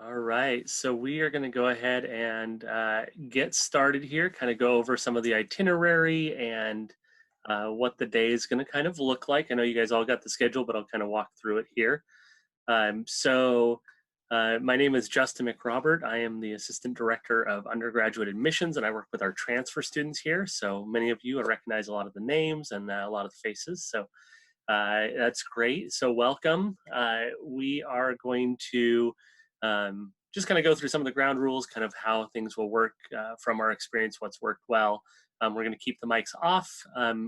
All right, so we are going to go ahead and get started here, kind of go over some of the itinerary and what the day is going to kind of look like. I know you guys all got the schedule, but I'll kind of walk through it here. My name is Justin McRobert. I am the Assistant Director of Undergraduate Admissions, and I work with our transfer students here. So many of you, I recognize a lot of the names and a lot of the faces. So that's great. So welcome. We are going to just kind of go through some of the ground rules, kind of how things will work from our experience, what's worked well. We're going to keep the mics off.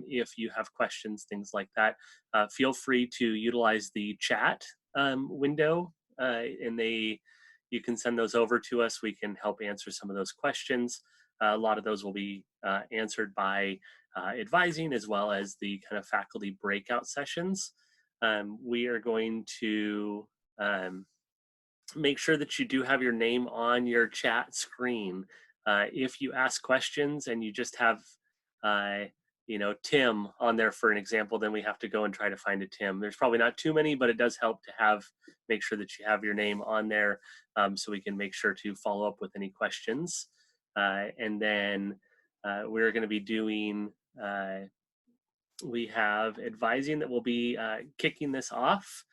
If you have questions, things like that, feel free to utilize the chat window, you can send those over to us. We can help answer some of those questions. A lot of those will be answered by advising, as well as the kind of faculty breakout sessions. We are going to make sure that you do have your name on your chat screen. If you ask questions and you just have, Tim on there for an example, then we have to go and try to find a Tim. There's probably not too many, but it does help to make sure that you have your name on there, so we can make sure to follow up with any questions. And then we're going to be doing, we have advising that will be kicking this off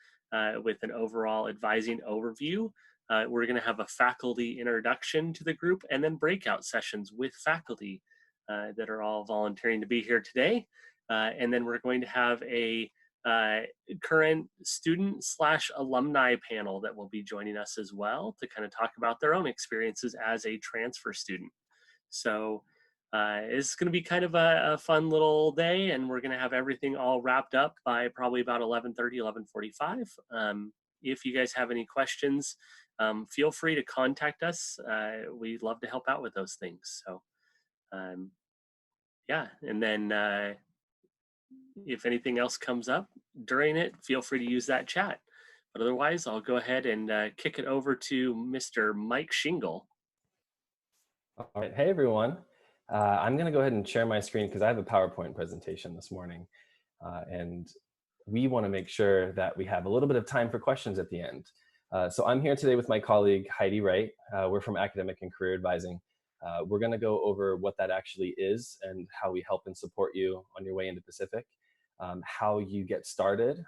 with an overall advising overview. We're going to have a faculty introduction to the group, and then breakout sessions with faculty that are all volunteering to be here today. And then we're going to have a current student / alumni panel that will be joining us as well to kind of talk about their own experiences as a transfer student. So it's going to be kind of a fun little day, and we're going to have everything all wrapped up by probably about 11:30, 11:45. If you guys have any questions, feel free to contact us. We'd love to help out with those things. So yeah, and then if anything else comes up during it, feel free to use that chat. But otherwise, I'll go ahead and kick it over to Mr. Mike Shingle. All right, hey everyone. I'm going to go ahead and share my screen because I have a PowerPoint presentation this morning, and we want to make sure that we have a little bit of time for questions at the end. So I'm here today with my colleague Heidi Wright. We're from Academic and Career Advising. We're going to go over what that actually is and how we help and support you on your way into Pacific, how you get started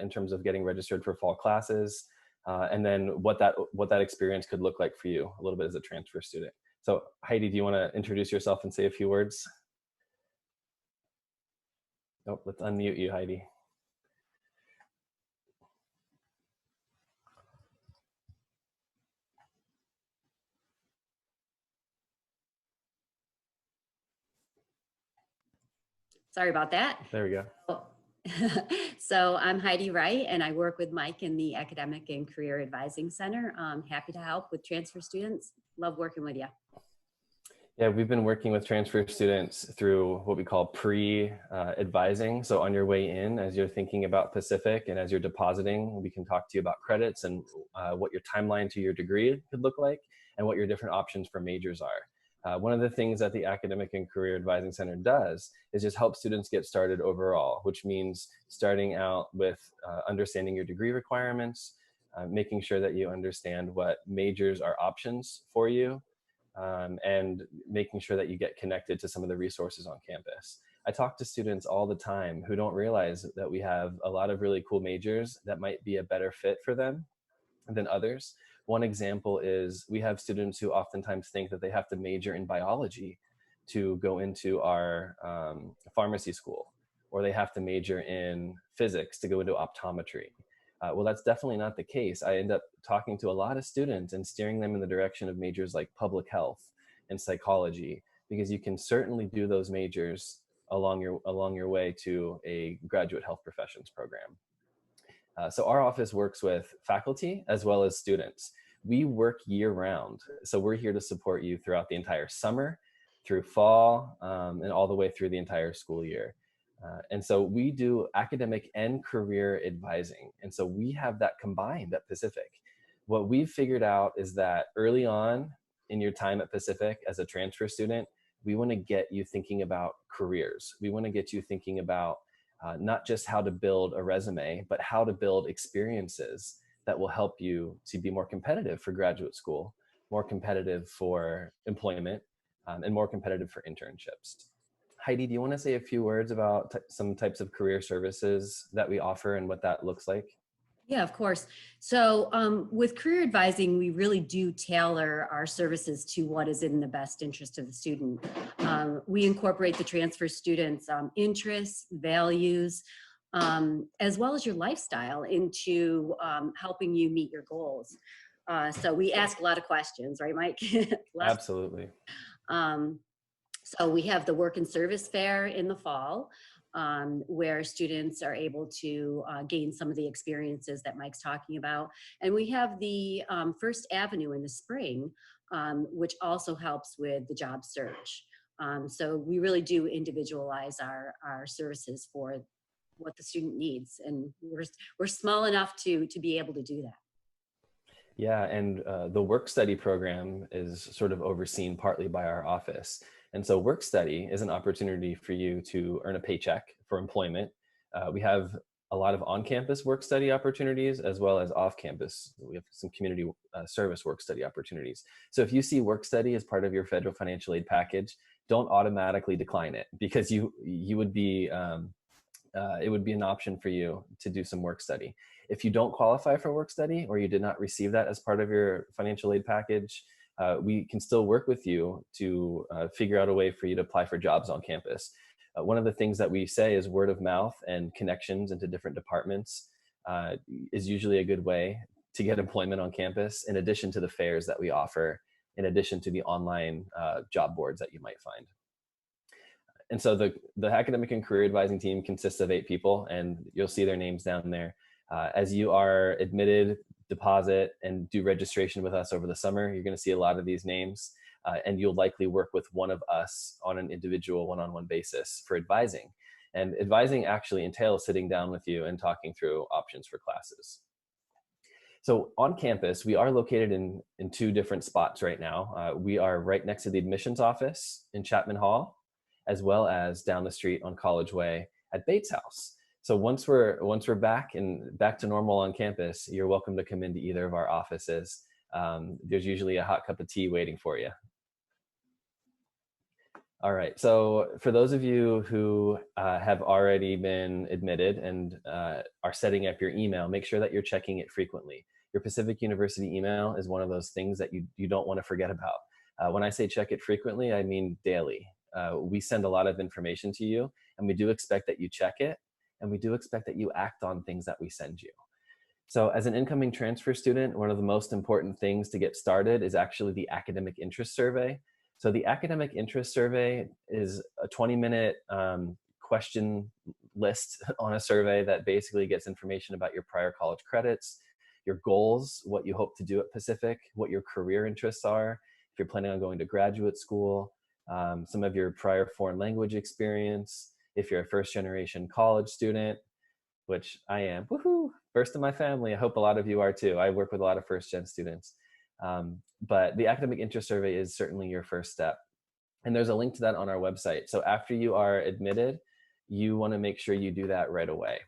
in terms of getting registered for fall classes, and then what that experience could look like for you a little bit as a transfer student. So Heidi, do you want to introduce yourself and say a few words? Oh, let's unmute you, Heidi. Sorry about that. There we go. So I'm Heidi Wright, and I work with Mike in the Academic and Career Advising Center. I'm happy to help with transfer students. Love working with you. Yeah, we've been working with transfer students through what we call pre-advising. So on your way in, as you're thinking about Pacific and as you're depositing, we can talk to you about credits and what your timeline to your degree could look like and what your different options for majors are. One of the things that the Academic and Career Advising Center does is just help students get started overall, which means starting out with understanding your degree requirements, making sure that you understand what majors are options for you, and making sure that you get connected to some of the resources on campus. I talk to students all the time who don't realize that we have a lot of really cool majors that might be a better fit for them than others. One example is we have students who oftentimes think that they have to major in biology to go into our pharmacy school, or they have to major in physics to go into optometry. Well, that's definitely not the case. I end up talking to a lot of students and steering them in the direction of majors like public health and psychology, because you can certainly do those majors along your way to a graduate health professions program. So our office works with faculty as well as students. We work year round. So we're here to support you throughout the entire summer, through fall, and all the way through the entire school year. And so we do academic and career advising. And so we have that combined at Pacific. What we've figured out is that early on in your time at Pacific as a transfer student, we want to get you thinking about careers. We want to get you thinking about not just how to build a resume, but how to build experiences that will help you to be more competitive for graduate school, more competitive for employment, and more competitive for internships. Heidi, do you want to say a few words about some types of career services that we offer and what that looks like? Yeah, of course. So with career advising, we really do tailor our services to what is in the best interest of the student. We incorporate the transfer students' interests, values, as well as your lifestyle into helping you meet your goals. So we ask a lot of questions, right, Mike? Absolutely. So we have the work and service fair in the fall, where students are able to gain some of the experiences that Mike's talking about. And we have the First Avenue in the spring, which also helps with the job search. So we really do individualize our services for what the student needs. And we're small enough to be able to do that. Yeah, and the work study program is sort of overseen partly by our office. And so work study is an opportunity for you to earn a paycheck for employment. We have a lot of on-campus work study opportunities as well as off-campus. We have some community service work study opportunities. So if you see work study as part of your federal financial aid package, don't automatically decline it, because you would be it would be an option for you to do some work study. If you don't qualify for work study, or you did not receive that as part of your financial aid package, we can still work with you to figure out a way for you to apply for jobs on campus. One of the things that we say is word of mouth and connections into different departments is usually a good way to get employment on campus, in addition to the fairs that we offer, in addition to the online job boards that you might find. And so the academic and career advising team consists of 8 people, and you'll see their names down there. As you are admitted, deposit, and do registration with us over the summer, you're going to see a lot of these names, and you'll likely work with one of us on an individual one-on-one basis for advising. And advising actually entails sitting down with you and talking through options for classes. So on campus, we are located in 2 different spots right now. We are right next to the admissions office in Chapman Hall, as well as down the street on College Way at Bates House. So once we're back to normal on campus, you're welcome to come into either of our offices. There's usually a hot cup of tea waiting for you. All right, so for those of you who have already been admitted and are setting up your email, make sure that you're checking it frequently. Your Pacific University email is one of those things that you don't want to forget about. When I say check it frequently, I mean daily. We send a lot of information to you, and we do expect that you check it, and we do expect that you act on things that we send you. So as an incoming transfer student, one of the most important things to get started is actually the academic interest survey. So the academic interest survey is a 20-minute question list on a survey that basically gets information about your prior college credits, your goals, what you hope to do at Pacific, what your career interests are, if you're planning on going to graduate school, some of your prior foreign language experience, if you're a first-generation college student, which I am, woohoo, first in my family. I hope a lot of you are too. I work with a lot of first-gen students. But the academic interest survey is certainly your first step. And there's a link to that on our website. So after you are admitted, you want to make sure you do that right away.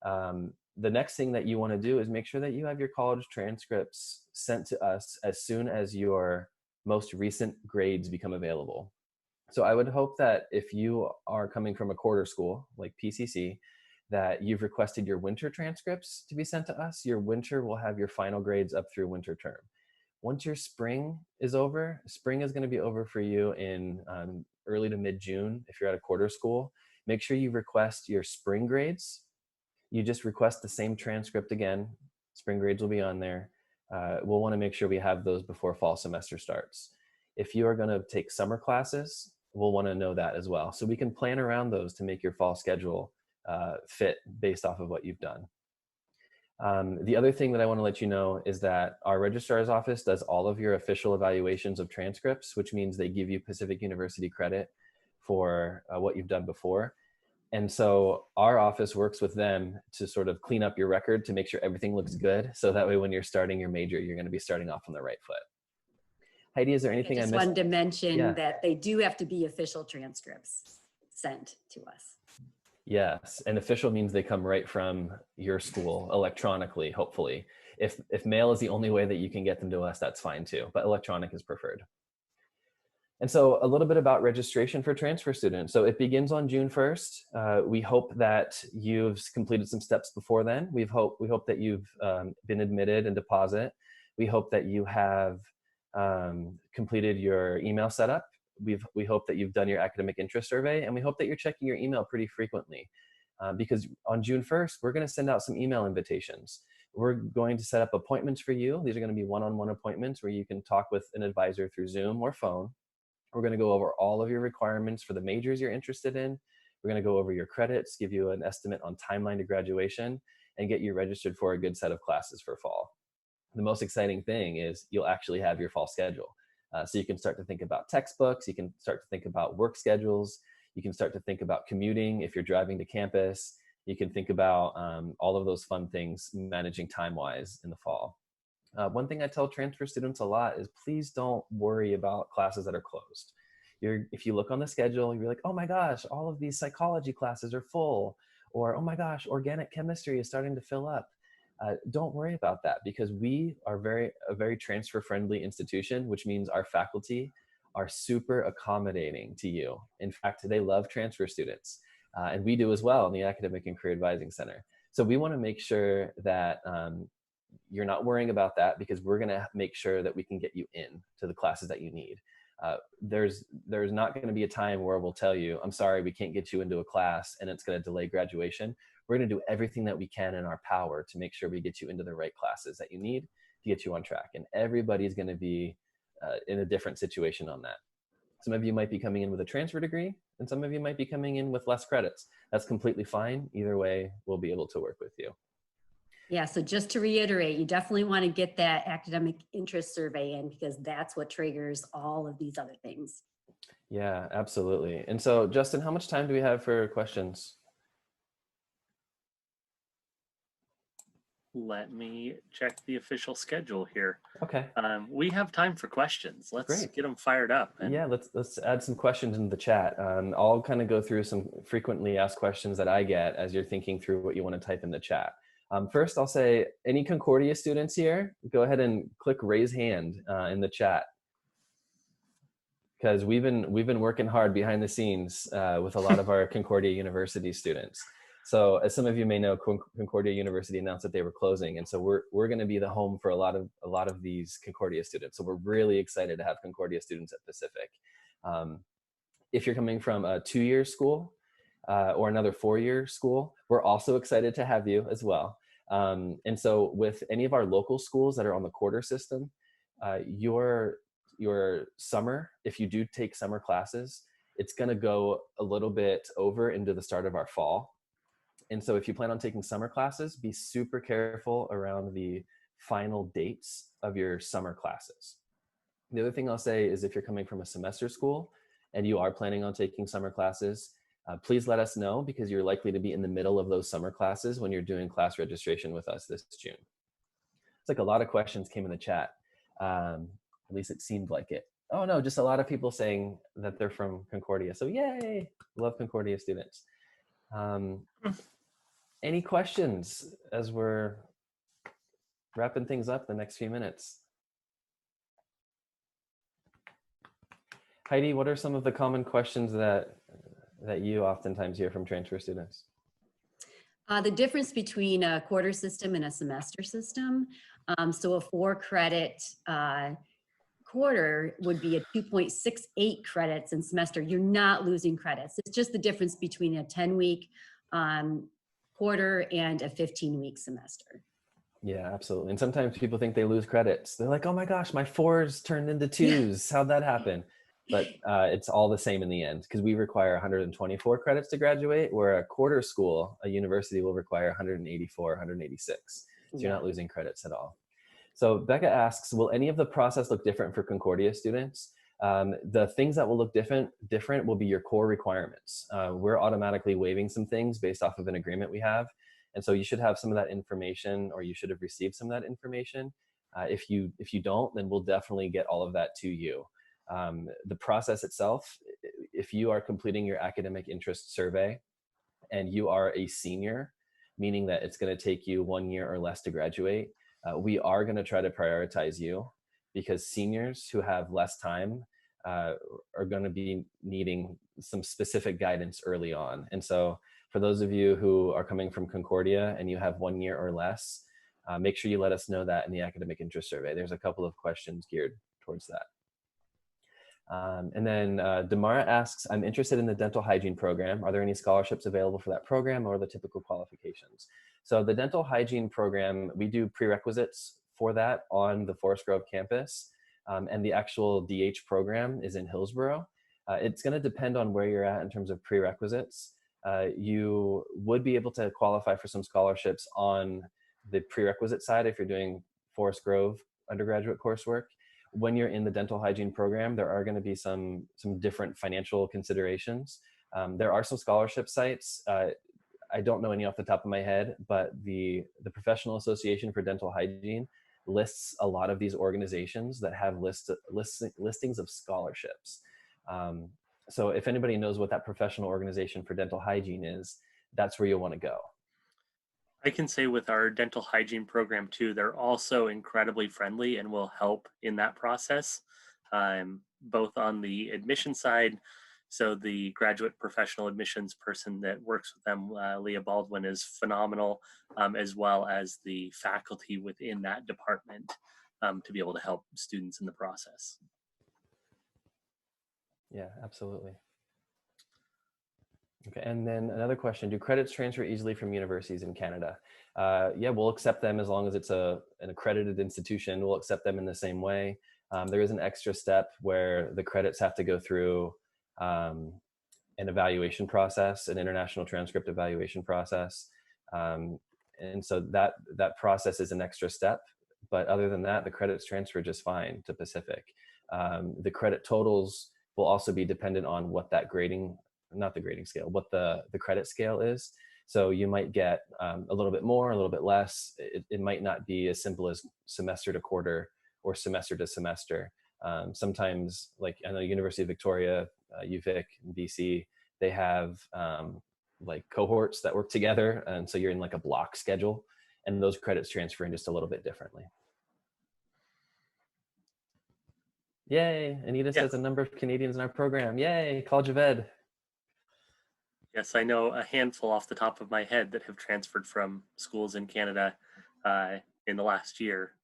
The next thing that you want to do is make sure that you have your college transcripts sent to us as soon as your most recent grades become available. So I would hope that if you are coming from a quarter school like PCC, that you've requested your winter transcripts to be sent to us. Your winter will have your final grades up through winter term. Once your spring is over, spring is going to be over for you in early to mid-June. If you're at a quarter school, make sure you request your spring grades. You just request the same transcript again. Spring grades will be on there. We'll want to make sure we have those before fall semester starts. If you are going to take summer classes, we'll want to know that as well. So we can plan around those to make your fall schedule fit based off of what you've done. The other thing that I want to let you know is that our registrar's office does all of your official evaluations of transcripts, which means they give you Pacific University credit for what you've done before. And so our office works with them to sort of clean up your record to make sure everything looks good. So that way, when you're starting your major, you're going to be starting off on the right foot. Heidi, is there anything I missed? I just wanted to mention that they do have to be official transcripts sent to us. Yes, and official means they come right from your school electronically, hopefully. If mail is the only way that you can get them to us, that's fine too, but electronic is preferred. And so a little bit about registration for transfer students. So it begins on June 1st. We hope that you've completed some steps before then. We hope that you've been admitted and deposit. We hope that you have completed your email setup. We hope that you've done your academic interest survey, and we hope that you're checking your email pretty frequently, because on June 1st, we're going to send out some email invitations. We're going to set up appointments for you. These are going to be one-on-one appointments where you can talk with an advisor through Zoom or phone. We're going to go over all of your requirements for the majors you're interested in. We're going to go over your credits, give you an estimate on timeline to graduation, and get you registered for a good set of classes for fall. The most exciting thing is you'll actually have your fall schedule. So you can start to think about textbooks, you can start to think about work schedules, you can start to think about commuting if you're driving to campus, you can think about all of those fun things managing time-wise in the fall. One thing I tell transfer students a lot is please don't worry about classes that are closed. If you look on the schedule, you're like, oh my gosh, all of these psychology classes are full, or oh my gosh, organic chemistry is starting to fill up. Don't worry about that, because we are a very transfer-friendly institution, which means our faculty are super accommodating to you. In fact, they love transfer students, and we do as well in the Academic and Career Advising Center. So we want to make sure that you're not worrying about that, because we're going to make sure that we can get you in to the classes that you need. There's not going to be a time where we'll tell you, I'm sorry, we can't get you into a class and it's going to delay graduation. We're going to do everything that we can in our power to make sure we get you into the right classes that you need to get you on track. And everybody's going to be in a different situation on that. Some of you might be coming in with a transfer degree, and some of you might be coming in with less credits. That's completely fine. Either way, we'll be able to work with you. Yeah, so just to reiterate, you definitely want to get that academic interest survey in, because that's what triggers all of these other things. Yeah, absolutely. And so, Justin, how much time do we have for questions? Let me check the official schedule here. Okay. We have time for questions. Let's Great. get them fired up. Yeah, let's add some questions into the chat. I'll kind of go through some frequently asked questions that I get as you're thinking through what you want to type in the chat. First, I'll say, any Concordia students here? Go ahead and click raise hand in the chat, because we've been working hard behind the scenes with a lot of our Concordia University students. So as some of you may know, Concordia University announced that they were closing, and so we're going to be the home for a lot of these Concordia students. So we're really excited to have Concordia students at Pacific. If you're coming from a 2-year school or another 4-year school, we're also excited to have you as well. And so with any of our local schools that are on the quarter system, your summer, if you do take summer classes, it's going to go a little bit over into the start of our fall. And so if you plan on taking summer classes, be super careful around the final dates of your summer classes. The other thing I'll say is, if you're coming from a semester school and you are planning on taking summer classes, please let us know, because you're likely to be in the middle of those summer classes when you're doing class registration with us this June. It's like a lot of questions came in the chat. At least it seemed like it. Oh no, just a lot of people saying that they're from Concordia. So yay, love Concordia students. Any questions as we're wrapping things up the next few minutes? Heidi, what are some of the common questions that you oftentimes hear from transfer students? The difference between a quarter system and a semester system. So a 4-credit quarter would be a 2.68 credits in semester. You're not losing credits. It's just the difference between a 10-week quarter and a 15-week semester. Yeah, absolutely. And sometimes people think they lose credits. They're like, oh my gosh, my 4s turned into 2s. How'd that happen? But it's all the same in the end, because we require 124 credits to graduate, where a quarter school, a university, will require 184, 186. So you're not losing credits at all. So Becca asks, will any of the process look different for Concordia students? The things that will look different will be your core requirements. We're automatically waiving some things based off of an agreement we have. And so you should have some of that information, or you should have received some of that information. If you don't, then we'll definitely get all of that to you. The process itself, if you are completing your academic interest survey and you are a senior, meaning that it's going to take you 1 year or less to graduate, We are going to try to prioritize you because seniors who have less time are going to be needing some specific guidance early on. And so for those of you who are coming from Concordia and you have 1 year or less, make sure you let us know that in the academic interest survey. There's a couple of questions geared towards that. And then Damara asks, I'm interested in the dental hygiene program. Are there any scholarships available for that program or the typical qualifications? So the dental hygiene program, we do prerequisites for that on the Forest Grove campus. And the actual DH program is in Hillsborough. It's going to depend on where you're at in terms of prerequisites. You would be able to qualify for some scholarships on the prerequisite side if you're doing Forest Grove undergraduate coursework. When you're in the dental hygiene program, there are going to be some different financial considerations. There are some scholarship sites. I don't know any off the top of my head, but the Professional Association for Dental Hygiene lists a lot of these organizations that have listings of scholarships. So if anybody knows what that professional organization for dental hygiene is, that's where you'll want to go. I can say with our dental hygiene program too, they're also incredibly friendly and will help in that process, both on the admission side. So the graduate professional admissions person that works with them, Leah Baldwin, is phenomenal, as well as the faculty within that department to be able to help students in the process. Yeah, absolutely. Okay, and then another question, do credits transfer easily from universities in Canada? Yeah, we'll accept them as long as it's an accredited institution. We'll accept them in the same way. There is an extra step where the credits have to go through an evaluation process, an international transcript evaluation process. And so that process is an extra step. But other than that, the credits transfer just fine to Pacific. The credit totals will also be dependent on what that grading, not the grading scale, what the credit scale is. So you might get a little bit more, a little bit less. It might not be as simple as semester to quarter or semester to semester. Sometimes, like I know University of Victoria, UVic, and BC, they have like cohorts that work together. And so you're in like a block schedule and those credits transfer in just a little bit differently. Yay, Anita says a number of Canadians in our program. Yay, College of Ed. Yes, I know a handful off the top of my head that have transferred from schools in Canada in the last year,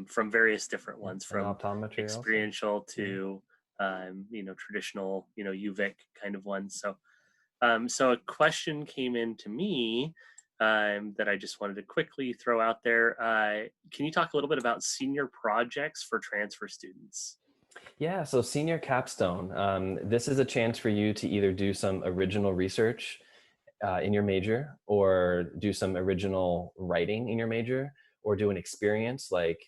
from various different ones, from experiential also to traditional, UVic kind of ones. So, so a question came in to me that I just wanted to quickly throw out there. Can you talk a little bit about senior projects for transfer students? Yeah, so senior capstone, this is a chance for you to either do some original research in your major, or do some original writing in your major, or do an experience like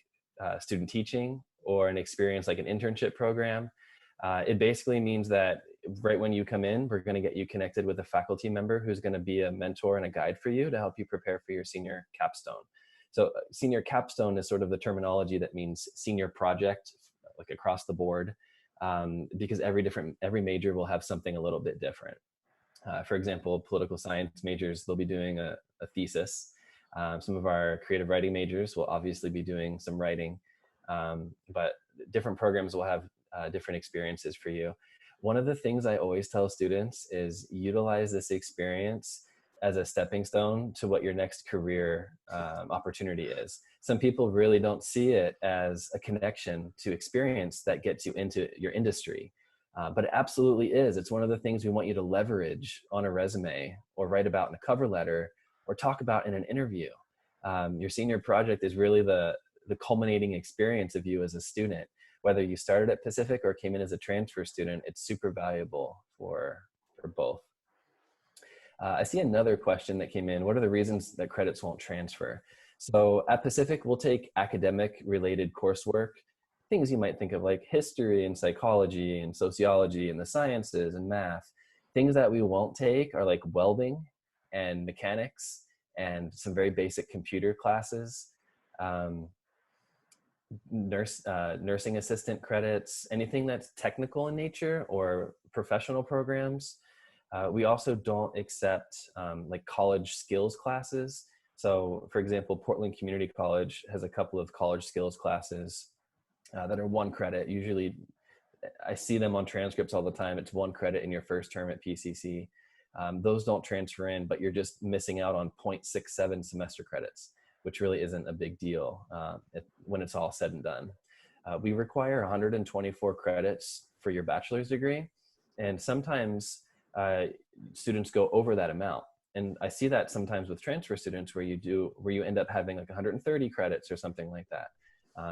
student teaching, or an experience like an internship program. It basically means that right when you come in, we're going to get you connected with a faculty member who's going to be a mentor and a guide for you to help you prepare for your senior capstone. So senior capstone is sort of the terminology that means senior project, like across the board, because every major will have something a little bit different. For example, political science majors, they'll be doing a thesis. Some of our creative writing majors will obviously be doing some writing, but different programs will have different experiences for you. One of the things I always tell students is utilize this experience as a stepping stone to what your next career opportunity is. Some people really don't see it as a connection to experience that gets you into your industry, but it absolutely is. It's one of the things we want you to leverage on a resume, or write about in a cover letter, or talk about in an interview. Your senior project is really the culminating experience of you as a student. Whether you started at Pacific or came in as a transfer student, it's super valuable for both. I see another question that came in. What are the reasons that credits won't transfer? So at Pacific, we'll take academic related coursework, things you might think of like history and psychology and sociology and the sciences and math. Things that we won't take are like welding and mechanics and some very basic computer classes, nursing assistant credits, anything that's technical in nature, or professional programs. We also don't accept like college skills classes. So for example, Portland Community College has a couple of college skills classes that are 1 credit. Usually I see them on transcripts all the time. It's 1 credit in your first term at PCC. Those don't transfer in, but you're just missing out on 0.67 semester credits, which really isn't a big deal when it's all said and done. We require 124 credits for your bachelor's degree, and sometimes students go over that amount. And I see that sometimes with transfer students where you end up having like 130 credits or something like that.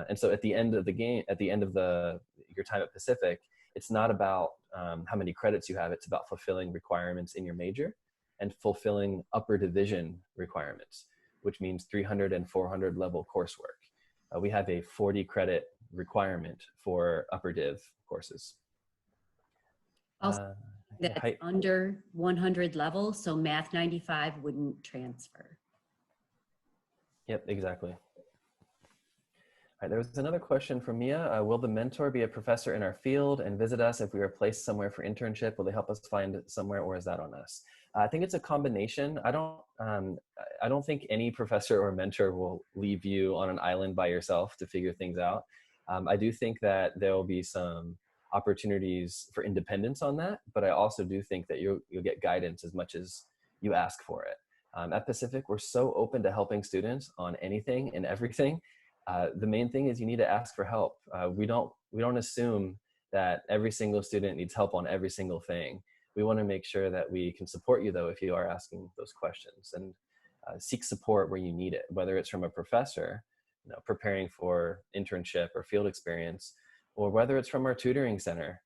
And so at the end of the game, at the end of your time at Pacific, it's not about how many credits you have. It's about fulfilling requirements in your major and fulfilling upper division requirements, which means 300 and 400 level coursework. We have a 40 credit requirement for upper div courses. Also, that's under 100 level, so Math 95 wouldn't transfer. Yep, exactly. All right, there was another question from Mia. Will the mentor be a professor in our field and visit us if we are placed somewhere for internship? Will they help us find somewhere, or is that on us? I think it's a combination. I don't think any professor or mentor will leave you on an island by yourself to figure things out. I do think that there will be some opportunities for independence on that, but I also do think that you'll get guidance as much as you ask for it. At Pacific, we're so open to helping students on anything and everything. The main thing is you need to ask for help. We don't assume that every single student needs help on every single thing. We want to make sure that we can support you though if you are asking those questions, and seek support where you need it, whether it's from a professor, preparing for internship or field experience, or whether it's from our tutoring center.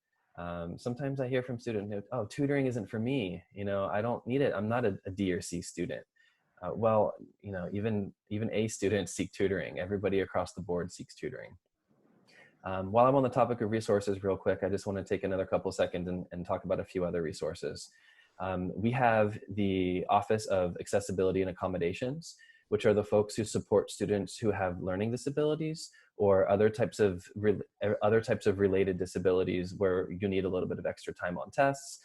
Sometimes I hear from students, oh, tutoring isn't for me. I don't need it. I'm not a D or C student. Well, even A students seek tutoring. Everybody across the board seeks tutoring. While I'm on the topic of resources real quick, I just want to take another couple seconds and talk about a few other resources. We have the Office of Accessibility and Accommodations, which are the folks who support students who have learning disabilities or other types of related disabilities where you need a little bit of extra time on tests,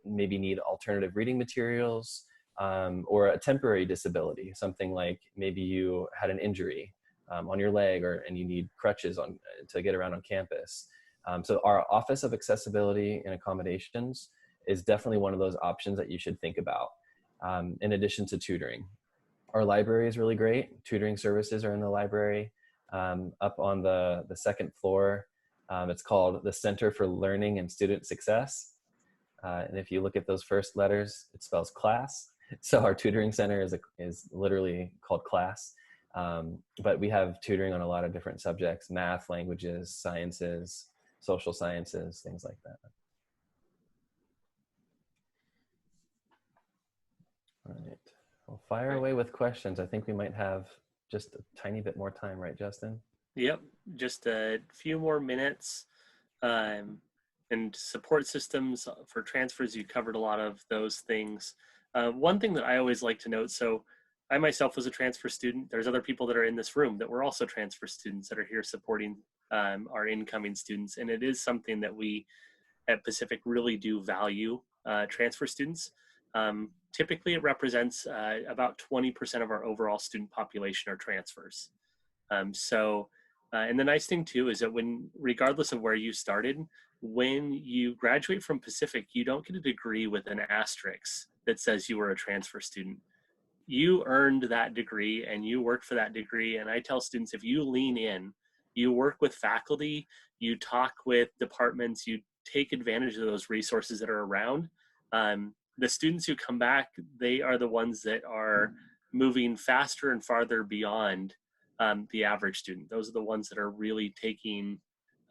maybe need alternative reading materials, or a temporary disability, something like maybe you had an injury on your leg and you need crutches to get around on campus. So our Office of Accessibility and Accommodations is definitely one of those options that you should think about, in addition to tutoring. Our library is really great. Tutoring services are in the library. Up on the second floor, it's called the Center for Learning and Student Success. And if you look at those first letters, it spells class. So our tutoring center is literally called class. But we have tutoring on a lot of different subjects: math, languages, sciences, social sciences, things like that. All right, well, fire away with questions. I think we might have just a tiny bit more time, right, Justin? Yep, just a few more minutes. And support systems for transfers, you covered a lot of those things. One thing that I always like to note, so I myself was a transfer student. There's other people that are in this room that were also transfer students that are here supporting our incoming students. And it is something that we at Pacific really do value, transfer students. Typically it represents about 20% of our overall student population are transfers. And the nice thing too is that regardless of where you started, when you graduate from Pacific, you don't get a degree with an asterisk that says you were a transfer student. You earned that degree and you worked for that degree. And I tell students, if you lean in, you work with faculty, you talk with departments, you take advantage of those resources that are around. The students who come back, they are the ones that are moving faster and farther beyond the average student. Those are the ones that are really taking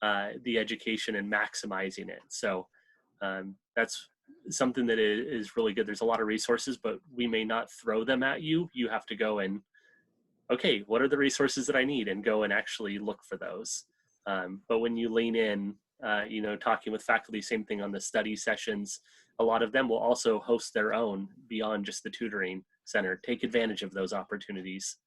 the education and maximizing it. So that's something that is really good. There's a lot of resources, but we may not throw them at you. You have to go and, okay, what are the resources that I need, and go and actually look for those. But when you lean in, talking with faculty, same thing on the study sessions, a lot of them will also host their own beyond just the tutoring center. Take advantage of those opportunities.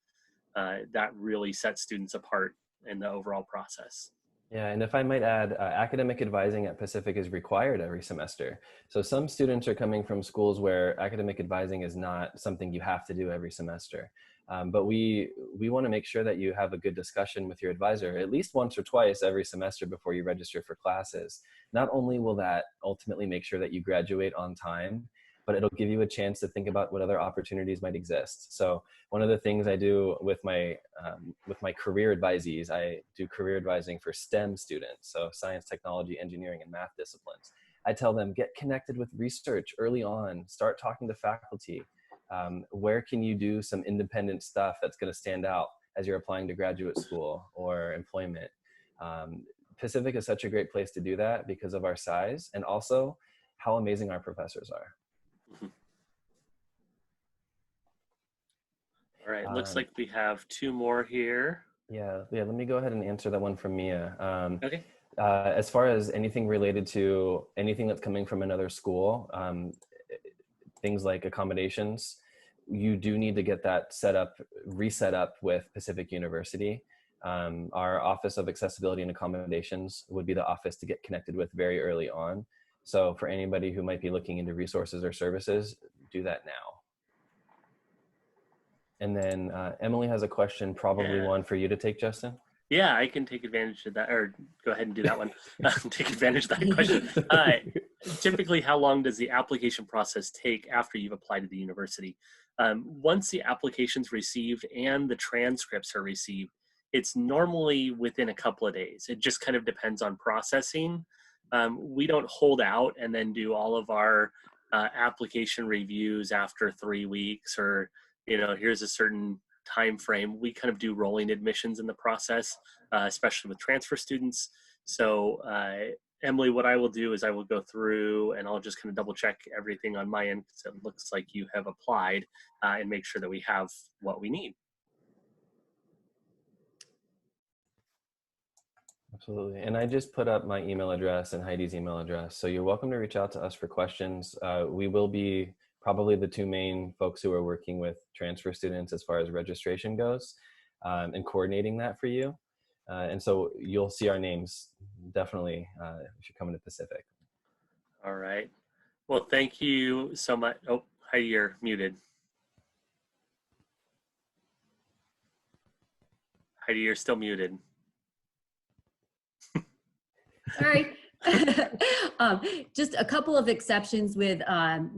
That really sets students apart in the overall process. Yeah, and if I might add, academic advising at Pacific is required every semester. So some students are coming from schools where academic advising is not something you have to do every semester. But we want to make sure that you have a good discussion with your advisor at least once or twice every semester before you register for classes. Not only will that ultimately make sure that you graduate on time, but it'll give you a chance to think about what other opportunities might exist. So one of the things I do with my career advisees, I do career advising for STEM students, so science, technology, engineering, and math disciplines. I tell them, get connected with research early on, start talking to faculty. Where can you do some independent stuff that's going to stand out as you're applying to graduate school or employment? Pacific is such a great place to do that because of our size and also how amazing our professors are. All right, looks like we have 2 more here. Yeah, let me go ahead and answer that one from Mia. Okay. As far as anything related to anything that's coming from another school, things like accommodations, you do need to get that reset up with Pacific University. Our Office of Accessibility and Accommodations would be the office to get connected with very early on. So for anybody who might be looking into resources or services, do that now. And then Emily has a question, probably one for you to take, Justin. Yeah, I can take advantage of that, or go ahead and do that one. Take advantage of that question. Typically, how long does the application process take after you've applied to the university? Once the application's received and the transcripts are received, it's normally within a couple of days. It just kind of depends on processing. We don't hold out and then do all of our application reviews after 3 weeks, or here's a certain time frame. We kind of do rolling admissions in the process, especially with transfer students. So Emily, what I will do is I will go through and I'll just kind of double check everything on my end, because it looks like you have applied, and make sure that we have what we need. Absolutely. And I just put up my email address and Heidi's email address. So you're welcome to reach out to us for questions. We will be probably the 2 main folks who are working with transfer students as far as registration goes, and coordinating that for you. And so you'll see our names definitely if you're coming to Pacific. All right. Well, thank you so much. Oh, Heidi, you're muted. Heidi, you're still muted. Sorry. Just a couple of exceptions with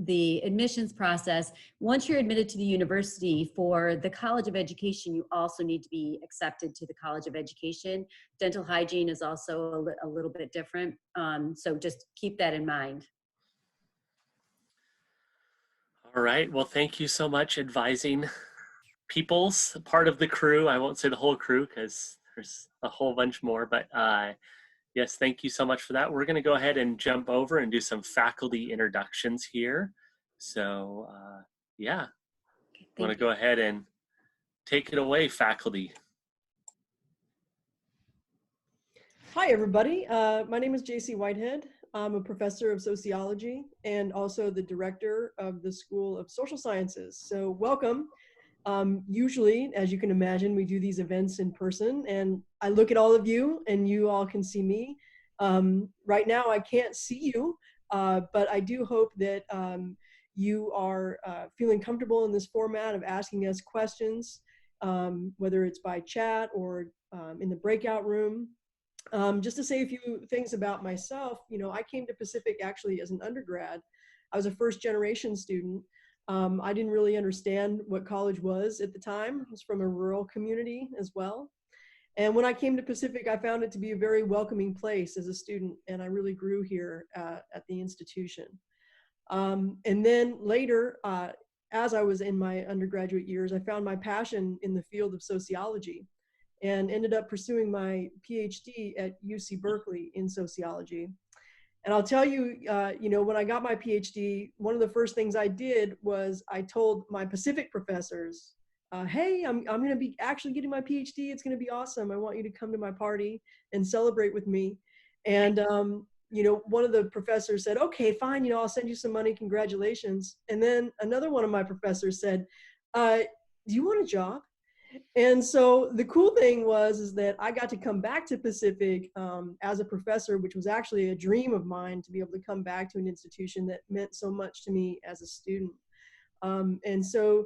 the admissions process. Once you're admitted to the university, for the College of Education, you also need to be accepted to the College of Education. Dental hygiene is also a little bit different. So just keep that in mind. All right. Well, thank you so much, advising peoples, part of the crew. I won't say the whole crew because there's a whole bunch more, but yes, thank you so much for that. We're going to go ahead and jump over and do some faculty introductions here. So yeah, I want to go ahead and take it away, faculty. Hi, everybody. My name is JC Whitehead. I'm a professor of sociology and also the director of the School of Social Sciences. So welcome. Usually, as you can imagine, we do these events in person, and I look at all of you and you all can see me. Right now, I can't see you, but I do hope that you are feeling comfortable in this format of asking us questions, whether it's by chat or in the breakout room. Just to say a few things about myself, I came to Pacific actually as an undergrad. I was a first-generation student. I didn't really understand what college was at the time. I was from a rural community as well. And when I came to Pacific, I found it to be a very welcoming place as a student, and I really grew here at the institution. And then later, as I was in my undergraduate years, I found my passion in the field of sociology and ended up pursuing my PhD at UC Berkeley in sociology. And I'll tell you, when I got my PhD, one of the first things I did was I told my Pacific professors, hey, I'm going to be actually getting my PhD. It's going to be awesome. I want you to come to my party and celebrate with me. And, one of the professors said, okay, fine, I'll send you some money. Congratulations. And then another one of my professors said, do you want a job? And so the cool thing is that I got to come back to Pacific as a professor, which was actually a dream of mine, to be able to come back to an institution that meant so much to me as a student. And so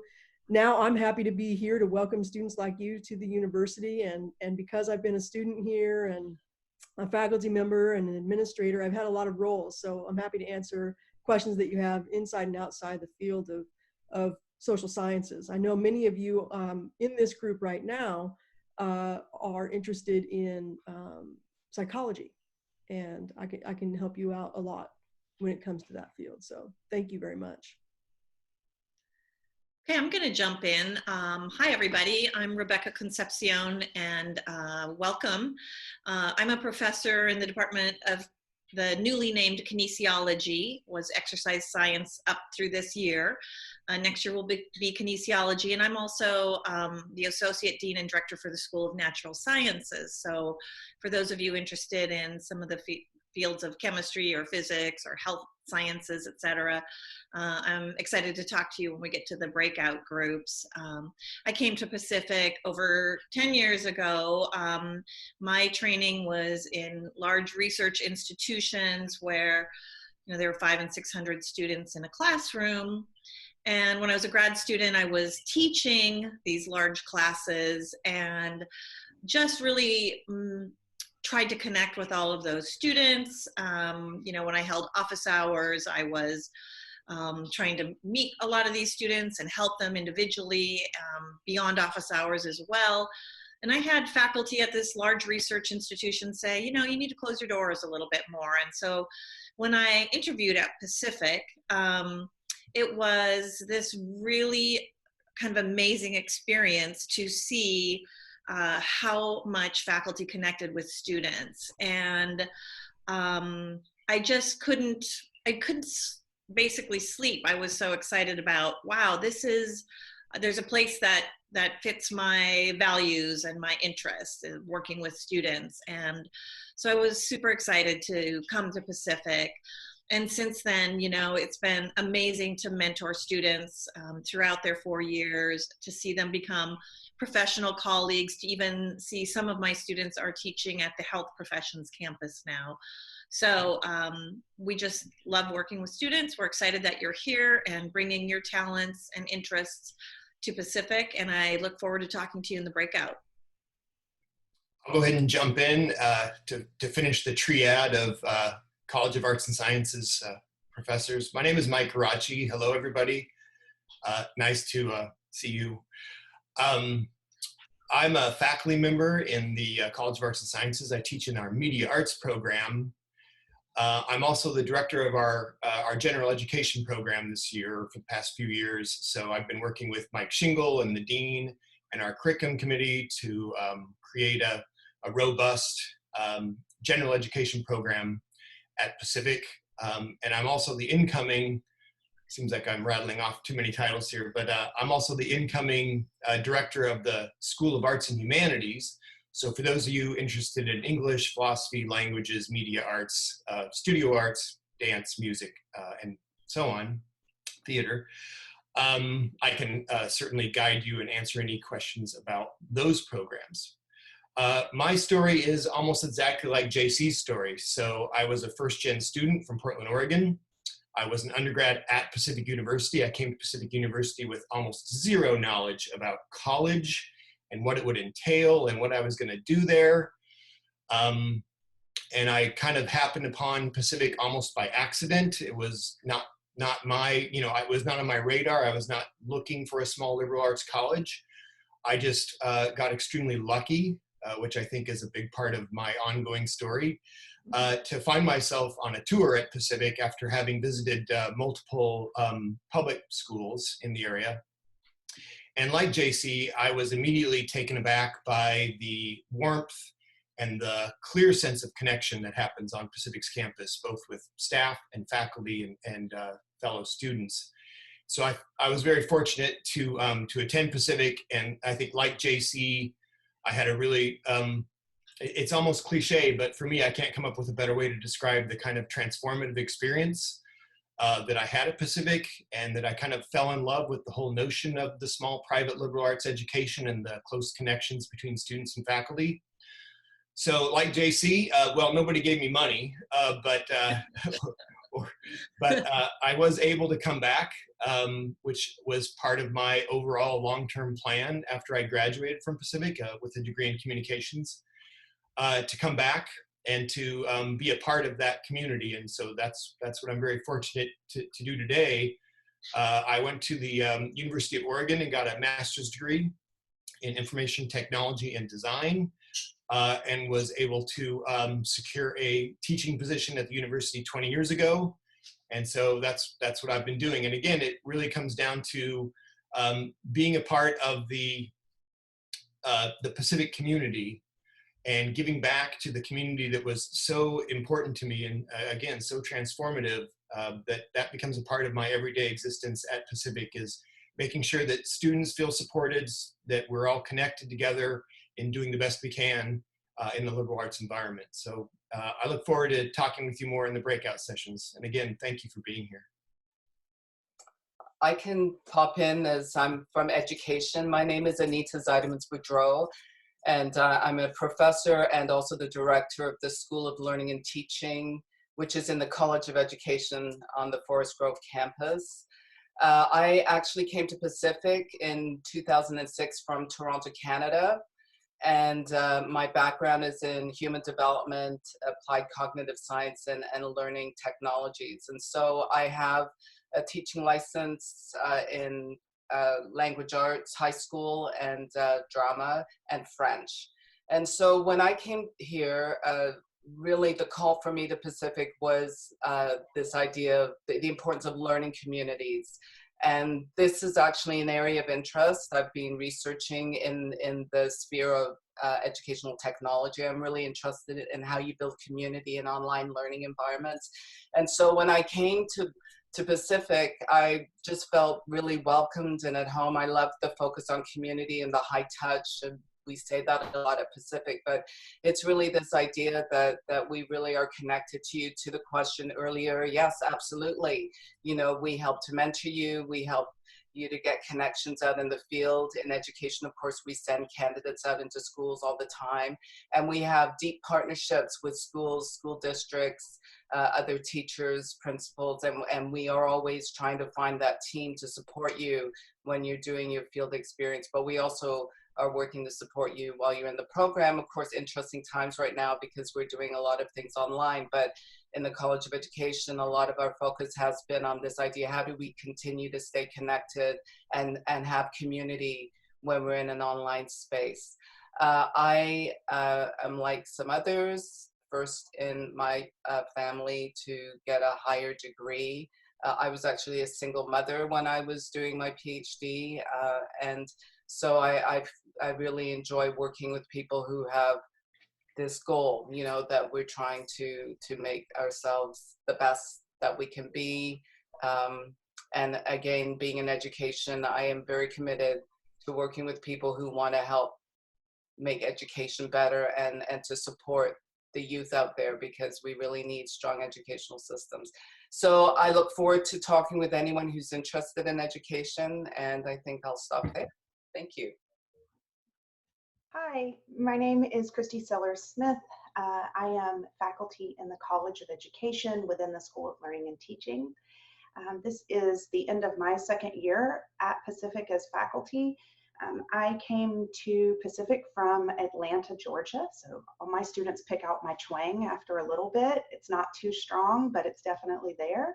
now I'm happy to be here to welcome students like you to the university. And because I've been a student here and a faculty member and an administrator, I've had a lot of roles. So I'm happy to answer questions that you have inside and outside the field of social sciences. I know many of you in this group right now are interested in psychology, and I can help you out a lot when it comes to that field. So thank you very much. Okay, I'm going to jump in. Hi, everybody. I'm Rebecca Concepcion, and welcome. I'm a professor in the Department of the newly named kinesiology, was exercise science up through this year. Next year will be kinesiology, and I'm also the Associate Dean and Director for the School of Natural Sciences. So for those of you interested in some of the fields of chemistry or physics or health sciences, etc. I'm excited to talk to you when we get to the breakout groups. I came to Pacific over 10 years ago. My training was in large research institutions where there were 500 and 600 students in a classroom. And when I was a grad student, I was teaching these large classes and just really tried to connect with all of those students. When I held office hours, I was trying to meet a lot of these students and help them individually beyond office hours as well. And I had faculty at this large research institution say, you need to close your doors a little bit more. And so when I interviewed at Pacific, it was this really kind of amazing experience to see how much faculty connected with students. And I just couldn't basically sleep. I was so excited about, wow, there's a place that fits my values and my interests in working with students. And so I was super excited to come to Pacific. And since then, it's been amazing to mentor students throughout their 4 years, to see them become professional colleagues, to even see some of my students are teaching at the health professions campus now. So we just love working with students. We're excited that you're here and bringing your talents and interests to Pacific, and I look forward to talking to you in the breakout. I'll go ahead and jump in to finish the triad of College of Arts and Sciences professors. My name is Mike Karachi. Hello, everybody. Nice to see you. I'm a faculty member in the College of Arts and Sciences. I teach in our media arts program. I'm also the director of our general education program this year for the past few years. So I've been working with Mike Shingle and the dean and our curriculum committee to create a robust general education program at Pacific. And I'm also the incoming, seems like I'm rattling off too many titles here, but I'm also the incoming director of the School of Arts and Humanities. So for those of you interested in English, philosophy, languages, media arts, studio arts, dance, music, and so on, theater, I can certainly guide you and answer any questions about those programs. My story is almost exactly like JC's story. So I was a first-gen student from Portland, Oregon. I was an undergrad at Pacific University. I came to Pacific University with almost zero knowledge about college and what it would entail and what I was going to do there. And I kind of happened upon Pacific almost by accident. It was not my, it was not on my radar. I was not looking for a small liberal arts college. I just got extremely lucky, which I think is a big part of my ongoing story, to find myself on a tour at Pacific after having visited multiple public schools in the area. And like JC, I was immediately taken aback by the warmth and the clear sense of connection that happens on Pacific's campus, both with staff and faculty and fellow students. So I was very fortunate to attend Pacific, and I think like JC, I had a really, it's almost cliche, but for me, I can't come up with a better way to describe the kind of transformative experience that I had at Pacific, and that I kind of fell in love with the whole notion of the small private liberal arts education and the close connections between students and faculty. So like JC, well, nobody gave me money, but But I was able to come back, which was part of my overall long-term plan after I graduated from Pacific with a degree in communications, to come back and to be a part of that community. And so that's what I'm very fortunate to do today. I went to the University of Oregon and got a master's degree in information technology and design, and was able to secure a teaching position at the university 20 years ago. And so that's what I've been doing. And again, it really comes down to being a part of the Pacific community and giving back to the community that was so important to me, and again, so transformative, that becomes a part of my everyday existence at Pacific, is making sure that students feel supported, that we're all connected together in doing the best we can in the liberal arts environment. So I look forward to talking with you more in the breakout sessions. And again, thank you for being here. I can pop in as I'm from education. My name is Anita Zeidemans-Boudreau, and I'm a professor and also the director of the School of Learning and Teaching, which is in the College of Education on the Forest Grove campus. I actually came to Pacific in 2006 from Toronto, Canada. And my background is in human development, applied cognitive science, and learning technologies. And so I have a teaching license in language arts, high school, and drama, and French. And so when I came here, really the call for me to Pacific was this idea of the importance of learning communities. And this is actually an area of interest. I've been researching in the sphere of educational technology. I'm really interested in how you build community in online learning environments. And so when I came to Pacific, I just felt really welcomed and at home. I loved the focus on community and the high touch. And we say that a lot at Pacific, but it's really this idea that we really are connected to you. To the question earlier, yes, absolutely. You know, we help to mentor you. We help you to get connections out in the field. In education, of course, we send candidates out into schools all the time. And we have deep partnerships with schools, school districts, other teachers, principals, and we are always trying to find that team to support you when you're doing your field experience. But we also are working to support you while you're in the program. Of course, interesting times right now because we're doing a lot of things online, but in the College of Education, a lot of our focus has been on this idea: how do we continue to stay connected and have community when we're in an online space? I am like some others, first in my family to get a higher degree. I was actually a single mother when I was doing my PhD, and so I really enjoy working with people who have this goal, you know, that we're trying to make ourselves the best that we can be. And again, being in education, I am very committed to working with people who want to help make education better and to support the youth out there, because we really need strong educational systems. So I look forward to talking with anyone who's interested in education, and I think I'll stop there. Thank you. Hi, my name is Christy Sellers-Smith. I am faculty in the College of Education within the School of Learning and Teaching. This is the end of my second year at Pacific as faculty. I came to Pacific from Atlanta, Georgia, so all my students pick out my twang after a little bit. It's not too strong, but it's definitely there.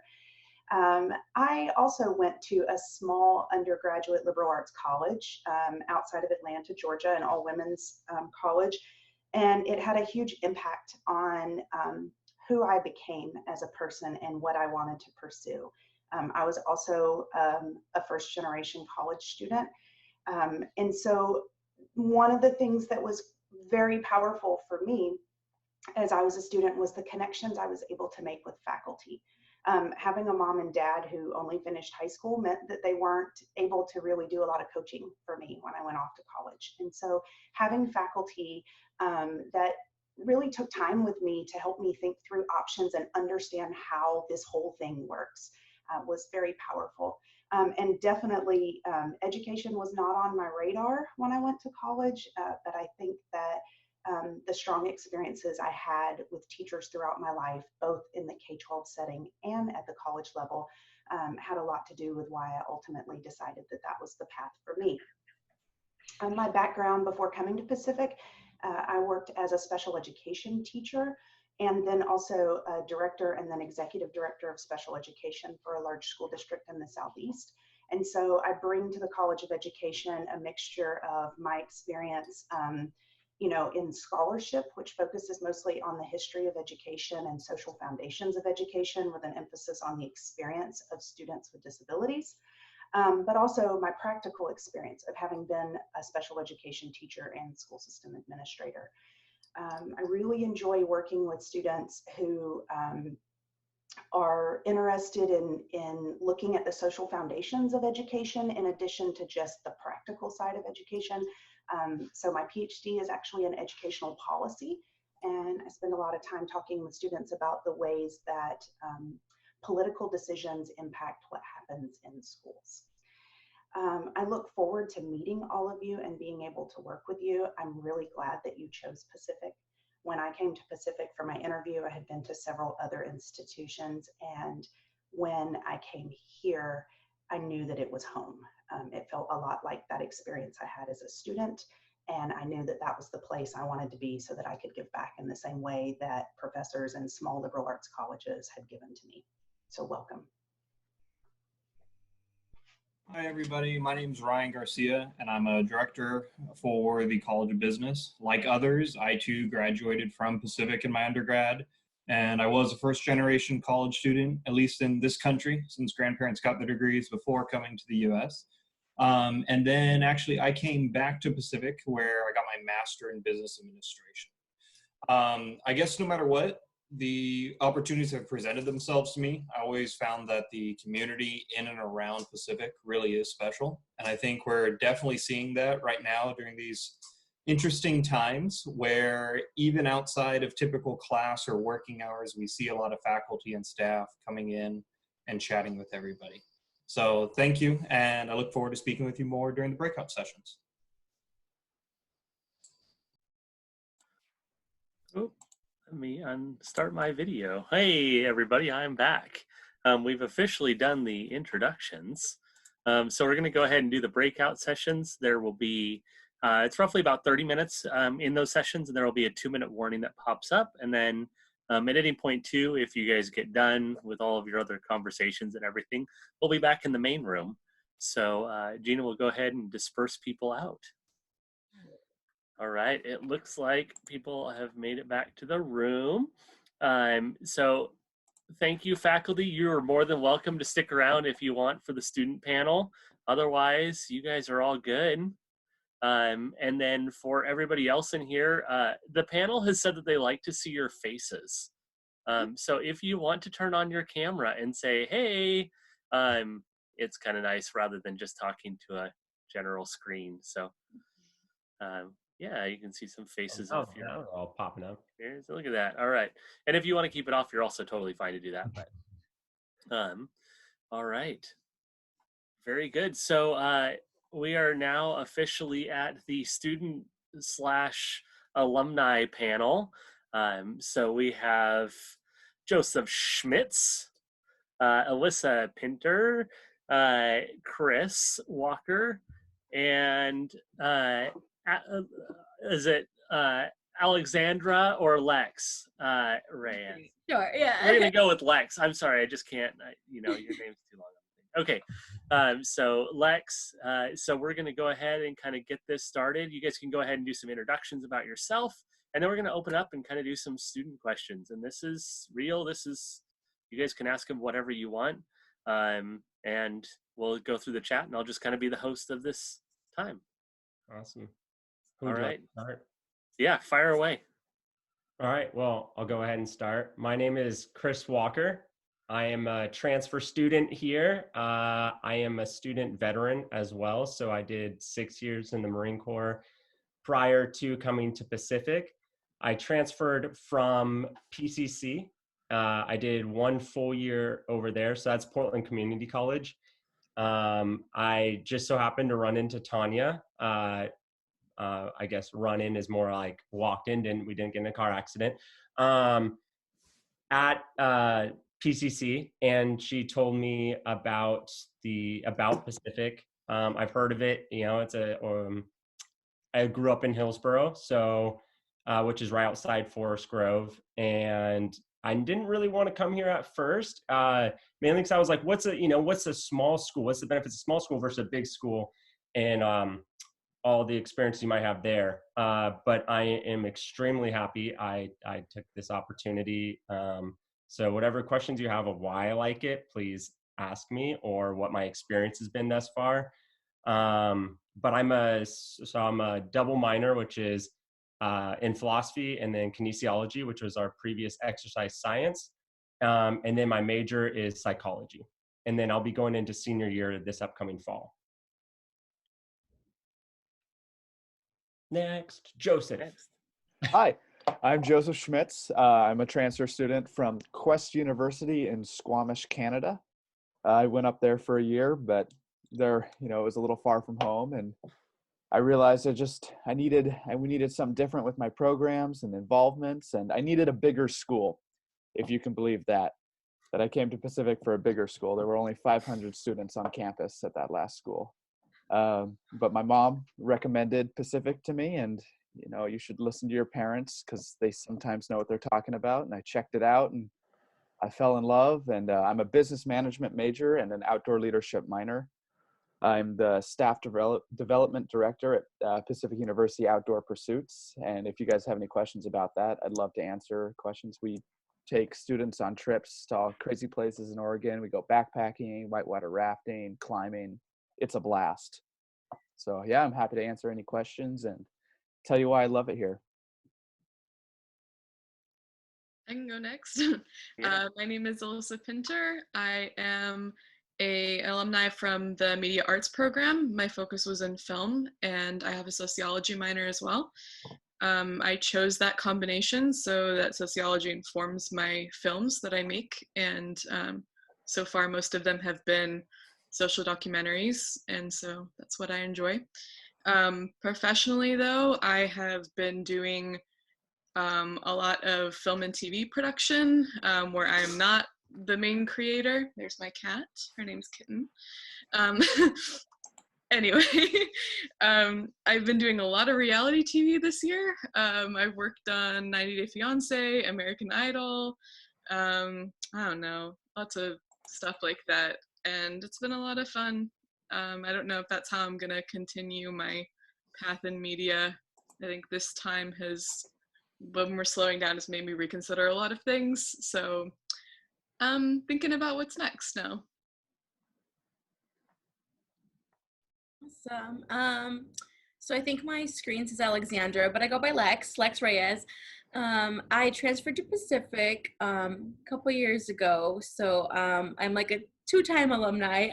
I also went to a small undergraduate liberal arts college outside of Atlanta, Georgia, an all-women's college, and it had a huge impact on who I became as a person and what I wanted to pursue. I was also a first-generation college student, and so one of the things that was very powerful for me as I was a student was the connections I was able to make with faculty. Having a mom and dad who only finished high school meant that they weren't able to really do a lot of coaching for me when I went off to college. And so having faculty that really took time with me to help me think through options and understand how this whole thing works was very powerful. And definitely education was not on my radar when I went to college, but I think that the strong experiences I had with teachers throughout my life, both in the K-12 setting and at the college level, had a lot to do with why I ultimately decided that that was the path for me. My background before coming to Pacific, I worked as a special education teacher and then also a director and then executive director of special education for a large school district in the Southeast. And so I bring to the College of Education a mixture of my experience, in scholarship, which focuses mostly on the history of education and social foundations of education with an emphasis on the experience of students with disabilities. But also my practical experience of having been a special education teacher and school system administrator. I really enjoy working with students who are interested in looking at the social foundations of education in addition to just the practical side of education. So my PhD is actually in educational policy, and I spend a lot of time talking with students about the ways that political decisions impact what happens in schools. I look forward to meeting all of you and being able to work with you. I'm really glad that you chose Pacific. When I came to Pacific for my interview, I had been to several other institutions, and when I came here, I knew that it was home. It felt a lot like that experience I had as a student, and I knew that that was the place I wanted to be so that I could give back in the same way that professors in small liberal arts colleges had given to me. So welcome. Hi, everybody. My name is Ryan Garcia, and I'm a director for the College of Business. Like others, I too graduated from Pacific in my undergrad, and I was a first-generation college student, at least in this country, since grandparents got their degrees before coming to the U.S. And then actually I came back to Pacific where I got my master in business administration. I guess no matter what, the opportunities have presented themselves to me. I always found that the community in and around Pacific really is special. And I think we're definitely seeing that right now during these interesting times where even outside of typical class or working hours, we see a lot of faculty and staff coming in and chatting with everybody. So thank you, and I look forward to speaking with you more during the breakout sessions. Oh, let me start my video. Hey, everybody, I'm back. We've officially done the introductions. So we're going to go ahead and do the breakout sessions. There will be, it's roughly about 30 minutes in those sessions, and there will be a 2-minute warning that pops up. And then at any point too, if you guys get done with all of your other conversations and everything, we'll be back in the main room. So Gina will go ahead and disperse people out. All right, it looks like people have made it back to the room. So thank you, faculty. You are more than welcome to stick around if you want for the student panel. Otherwise, you guys are all good. And then for everybody else in here, the panel has said that they like to see your faces. So if you want to turn on your camera and say, hey, it's kind of nice rather than just talking to a general screen. So yeah, you can see some faces. Oh, now all popping up. Here's, look at that. All right. And if you want to keep it off, you're also totally fine to do that. But all right. Very good. So we are now officially at the student/alumni panel. So we have Joseph Schmitz, Alyssa Pinter, Chris Walker, and is it Alexandra or Lex Reyes? Sure, yeah. We're gonna go with Lex. I'm sorry, I just can't. Your name's too long. Okay, so Lex. So we're gonna go ahead and kind of get this started. You guys can go ahead and do some introductions about yourself, and then we're gonna open up and kind of do some student questions. And this is real. You guys can ask them whatever you want, and we'll go through the chat, and I'll just kind of be the host of this time. Awesome. All right. Start? Yeah, fire away. All right. Well, I'll go ahead and start. My name is Chris Walker. I am a transfer student here. I am a student veteran as well. So I did 6 years in the Marine Corps prior to coming to Pacific. I transferred from PCC. I did 1 full year over there. So that's Portland Community College. I just so happened to run into Tanya I guess run-in is more like walked in, we didn't get in a car accident, at PCC, and she told me about Pacific. I've heard of it. You know, I grew up in Hillsborough, so which is right outside Forest Grove, and I didn't really want to come here at first, mainly because I was like, what's a small school? What's the benefits of small school versus a big school, and all the experience you might have there. But I am extremely happy I took this opportunity. So whatever questions you have of why I like it, please ask me, or what my experience has been thus far. But I'm a double minor, which is in philosophy, and then kinesiology, which was our previous exercise science. And then my major is psychology. And then I'll be going into senior year this upcoming fall. Next, Joseph. Hi, I'm Joseph Schmitz. I'm a transfer student from Quest University in Squamish, Canada. I went up there for a year, but there, it was a little far from home, and I realized we needed something different with my programs and involvements, and I needed a bigger school, if you can believe that. That I came to Pacific for a bigger school. There were only 500 students on campus at that last school. But my mom recommended Pacific to me, and you should listen to your parents because they sometimes know what they're talking about. And I checked it out, and I fell in love. And I'm a business management major and an outdoor leadership minor. I'm the staff development director at Pacific University Outdoor Pursuits. And if you guys have any questions about that, I'd love to answer questions. We take students on trips to all crazy places in Oregon. We go backpacking, whitewater rafting, climbing. It's a blast. So yeah, I'm happy to answer any questions and tell you why I love it here. I can go next. My name is Alyssa Pinter. I am an alumni from the Media Arts program. My focus was in film, and I have a sociology minor as well. I chose that combination so that sociology informs my films that I make, and so far most of them have been social documentaries, and so that's what I enjoy. Professionally though, I have been doing a lot of film and TV production where I'm not the main creator. There's my cat, her name's Kitten. Anyway, I've been doing a lot of reality TV this year. I've worked on 90 Day Fiancé, American Idol, I don't know, lots of stuff like that. And it's been a lot of fun. I don't know if that's how I'm gonna continue my path in media. I think this time when we're slowing down, has made me reconsider a lot of things. So I'm thinking about what's next now. Awesome. So I think my screen says Alexandra, but I go by Lex Reyes. I transferred to Pacific a couple years ago. So I'm like a two-time alumni.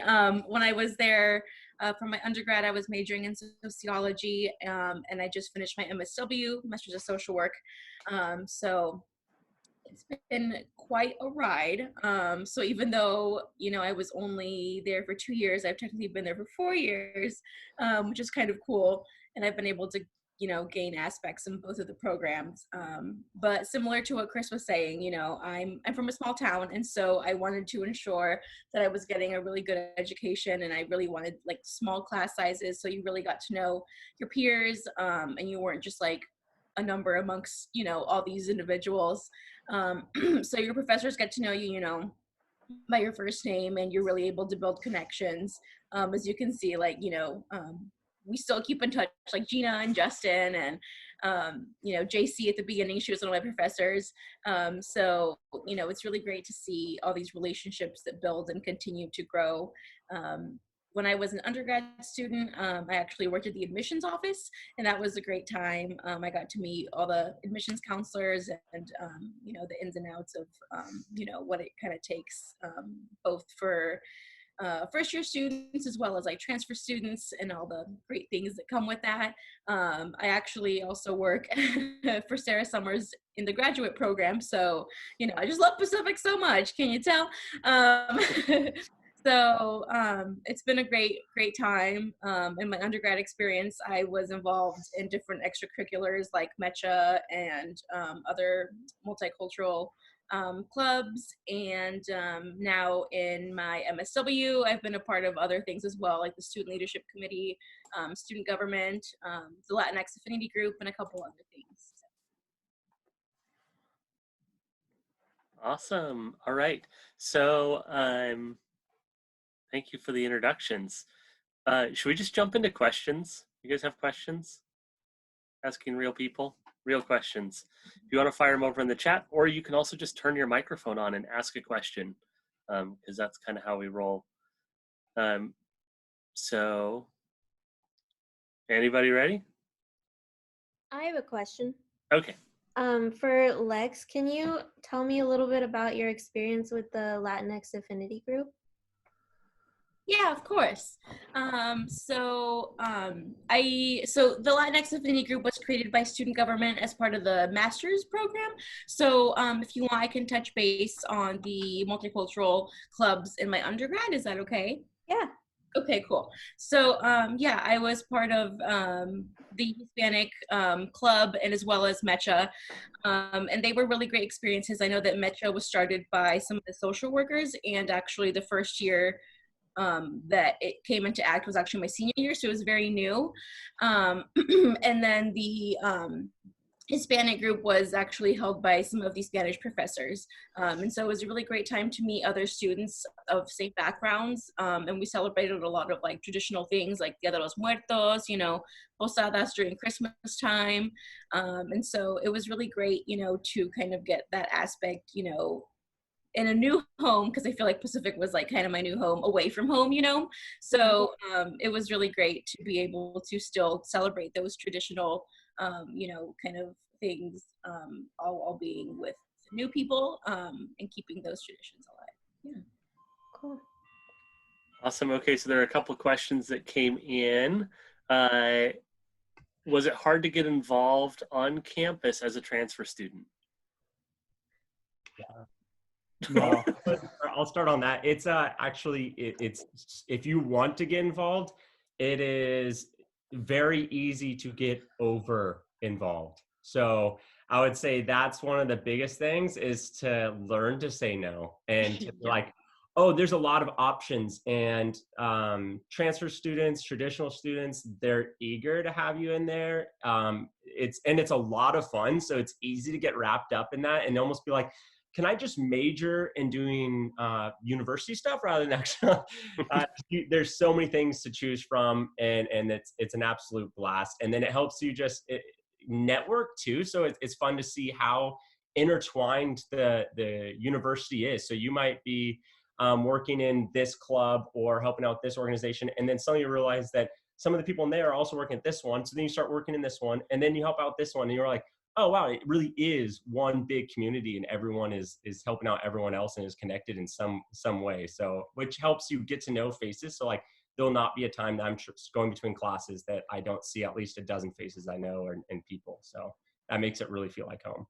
When I was there for my undergrad, I was majoring in sociology, and I just finished my MSW, Master's of Social Work. So it's been quite a ride. So even though, I was only there for 2 years, I've technically been there for 4 years, which is kind of cool. And I've been able to, gain aspects in both of the programs. But similar to what Chris was saying, I'm from a small town. And so I wanted to ensure that I was getting a really good education, and I really wanted like small class sizes. So you really got to know your peers, and you weren't just like a number amongst, all these individuals. So your professors get to know you, by your first name, and you're really able to build connections. As you can see, like, we still keep in touch, like Gina and Justin and, JC at the beginning, she was one of my professors. So, it's really great to see all these relationships that build and continue to grow. When I was an undergrad student, I actually worked at the admissions office, and that was a great time. I got to meet all the admissions counselors and, the ins and outs of, what it kind of takes, both for first year students as well as like transfer students and all the great things that come with that. I actually also work for Sarah Summers in the graduate program. So, I just love Pacific so much. Can you tell? So it's been a great time. In my undergrad experience, I was involved in different extracurriculars like MECHA and other multicultural clubs. And now in my MSW, I've been a part of other things as well, like the Student Leadership Committee, student government, the Latinx Affinity Group, and a couple other things. Awesome. All right. So thank you for the introductions. Should we just jump into questions? You guys have questions? Asking real people, real questions. If you want to fire them over in the chat, or you can also just turn your microphone on and ask a question, because that's kind of how we roll. So, anybody ready? I have a question. Okay. For Lex, can you tell me a little bit about your experience with the Latinx Affinity Group? Yeah, of course. So the Latinx Affinity Group was created by student government as part of the master's program. So if you want, I can touch base on the multicultural clubs in my undergrad. Is that okay? Yeah. Okay, cool. So yeah, I was part of the Hispanic club and as well as MECHA, and they were really great experiences. I know that MECHA was started by some of the social workers, and actually the first year that it came into act was actually my senior year, so it was very new. And then the Hispanic group was actually held by some of the Spanish professors. And so it was a really great time to meet other students of same backgrounds. And we celebrated a lot of like traditional things like Dia de los Muertos, you know, posadas during Christmas time. And so it was really great, you know, to kind of get that aspect, you know, in a new home, because I feel like Pacific was like kind of my new home away from home, you know? So it was really great to be able to still celebrate those traditional, you know, kind of things, all being with new people and keeping those traditions alive. Yeah. Cool. Awesome. Okay, so there are a couple of questions that came in. Was it hard to get involved on campus as a transfer student? Yeah. No. I'll start on that. It's actually, it's if you want to get involved, it is very easy to get over involved. So I would say that's one of the biggest things, is to learn to say no, and to like, oh, there's a lot of options, and transfer students, traditional students, they're eager to have you in there. It's a lot of fun, so it's easy to get wrapped up in that and almost be like, can I just major in doing university stuff rather than actually, there's so many things to choose from, and it's an absolute blast. And then it helps you just network too. So it's fun to see how intertwined the university is. So you might be working in this club or helping out this organization, and then suddenly you realize that some of the people in there are also working at this one. So then you start working in this one, and then you help out this one, and you're like, oh wow, it really is one big community, and everyone is helping out everyone else and is connected in some way. So which helps you get to know faces. So like, there'll not be a time that I'm going between classes that I don't see at least a dozen faces I know and people. So that makes it really feel like home.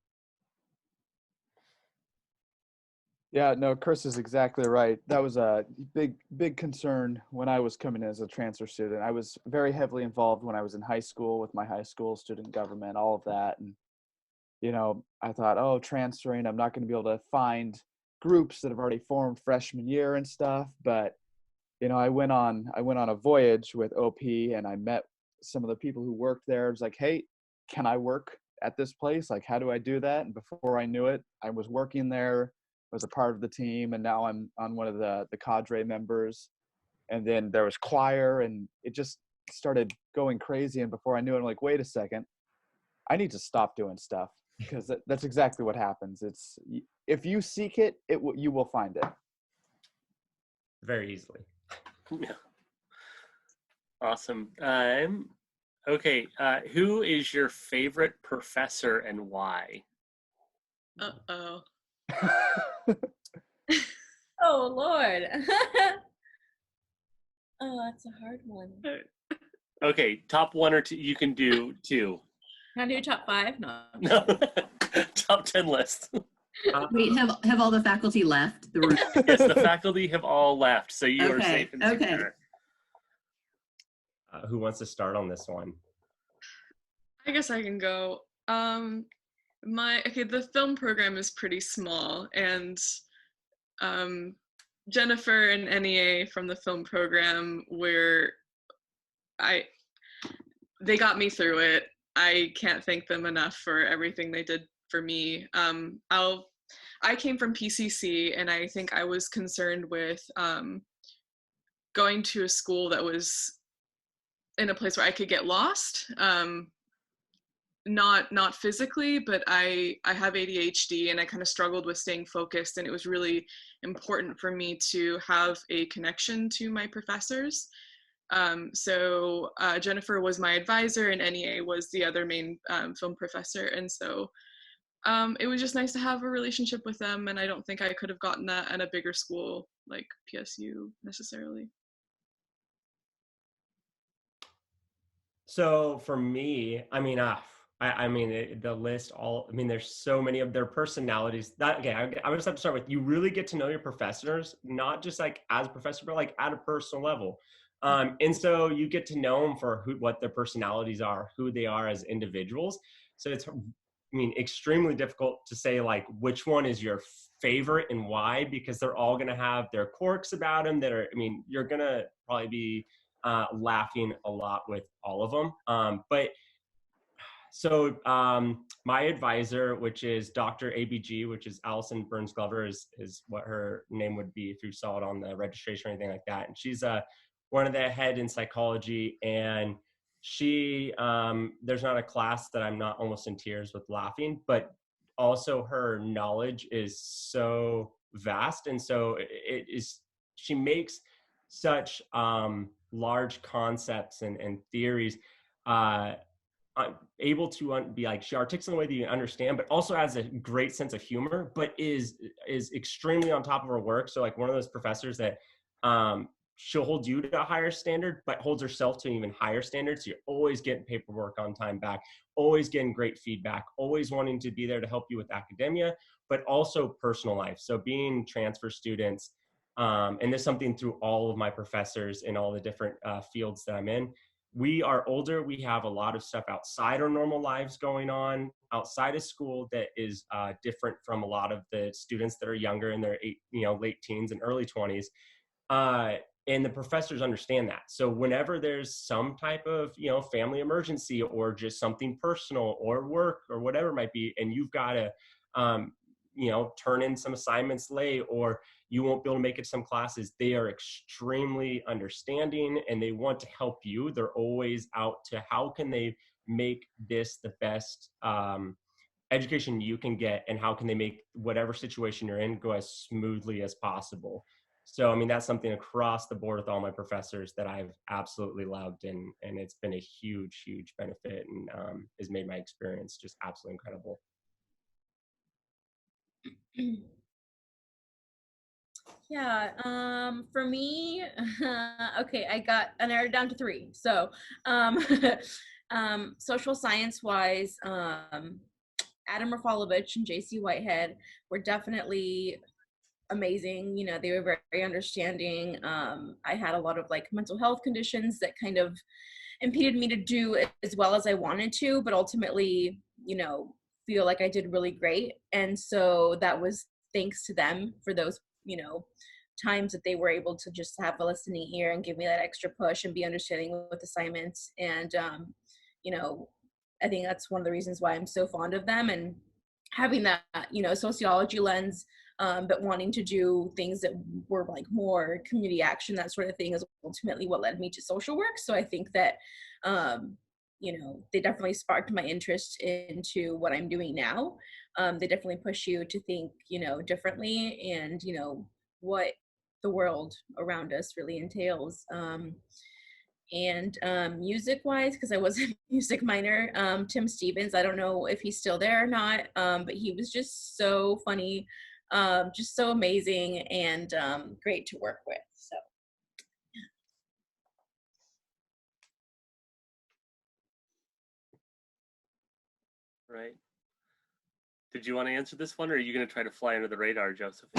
Yeah, no, Chris is exactly right. That was a big concern when I was coming in as a transfer student. I was very heavily involved when I was in high school with my high school student government, all of that. And, you know, I thought, oh, transferring, I'm not going to be able to find groups that have already formed freshman year and stuff. But, you know, I went on a voyage with OP, and I met some of the people who worked there. It was like, hey, can I work at this place? Like, how do I do that? And before I knew it, I was working there, was a part of the team, and now I'm on one of the cadre members. And then there was choir, and it just started going crazy. And before I knew it, I'm like, wait a second, I need to stop doing stuff, because that's exactly what happens. It's, if you seek it, you will find it. Very easily. Yeah. Awesome. Okay, who is your favorite professor and why? Uh-oh. Oh Lord. Oh, that's a hard one. Okay, top one or two. You can do two. Can I do top 5? No. No. Top 10 list. Wait, have all the faculty left the room? Yes, the faculty have all left, so you are safe and Okay. secure. Who wants to start on this one? I guess I can go. The film program is pretty small, and Jennifer and NEA from the film program they got me through it. I can't thank them enough for everything they did for me. I came from PCC, and I think I was concerned with going to a school that was in a place where I could get lost. Not physically, but I have ADHD, and I kind of struggled with staying focused, and it was really important for me to have a connection to my professors. So Jennifer was my advisor, and NEA was the other main film professor, and so it was just nice to have a relationship with them, and I don't think I could have gotten that at a bigger school like PSU necessarily. So for me, I mean, the list there's so many of their personalities I would just have to start with, you really get to know your professors, not just like as a professor, but like at a personal level. And so you get to know them for what their personalities are, who they are as individuals. So it's, extremely difficult to say like which one is your favorite and why, because they're all going to have their quirks about them that are, you're going to probably be laughing a lot with all of them. So my advisor, which is Dr. ABG, which is Allison Burns Glover, is what her name would be if you saw it on the registration or anything like that. And she's one of the head in psychology, and she, there's not a class that I'm not almost in tears with laughing, but also her knowledge is so vast. And so she makes such large concepts and theories able to be like, she articulates in a way that you understand, but also has a great sense of humor, but is extremely on top of her work. So like one of those professors that she'll hold you to a higher standard, but holds herself to an even higher standard. So you're always getting paperwork on time back, always getting great feedback, always wanting to be there to help you with academia, but also personal life. So being transfer students, and there's something through all of my professors in all the different fields that I'm in. We are older. We have a lot of stuff outside our normal lives going on outside of school that is different from a lot of the students that are younger in their late teens and early 20s. And the professors understand that. So whenever there's some type of, family emergency or just something personal or work or whatever it might be, and you've got to, turn in some assignments late, or you won't be able to make it to some classes, they are extremely understanding and they want to help you. They're always out to how can they make this the best education you can get, and how can they make whatever situation you're in go as smoothly as possible. So, that's something across the board with all my professors that I've absolutely loved, and it's been a huge, huge benefit, and has made my experience just absolutely incredible. Yeah, for me, okay, I narrowed down to 3. So, social science wise, Adam Rafalovich and JC Whitehead were definitely amazing. They were very understanding. I had a lot of like mental health conditions that kind of impeded me to do as well as I wanted to, but ultimately, feel like I did really great. And so that was thanks to them for those, times that they were able to just have a listening ear and give me that extra push and be understanding with assignments. And, I think that's one of the reasons why I'm so fond of them, and having that, sociology lens, but wanting to do things that were like more community action, that sort of thing, is ultimately what led me to social work. So I think that, they definitely sparked my interest into what I'm doing now. They definitely push you to think, differently, and, what the world around us really entails. And music wise, because I was a music minor, Tim Stevens, I don't know if he's still there or not, but he was just so funny, just so amazing, and great to work with. So Right. Did you want to answer this one, or are you going to try to fly under the radar, Joseph?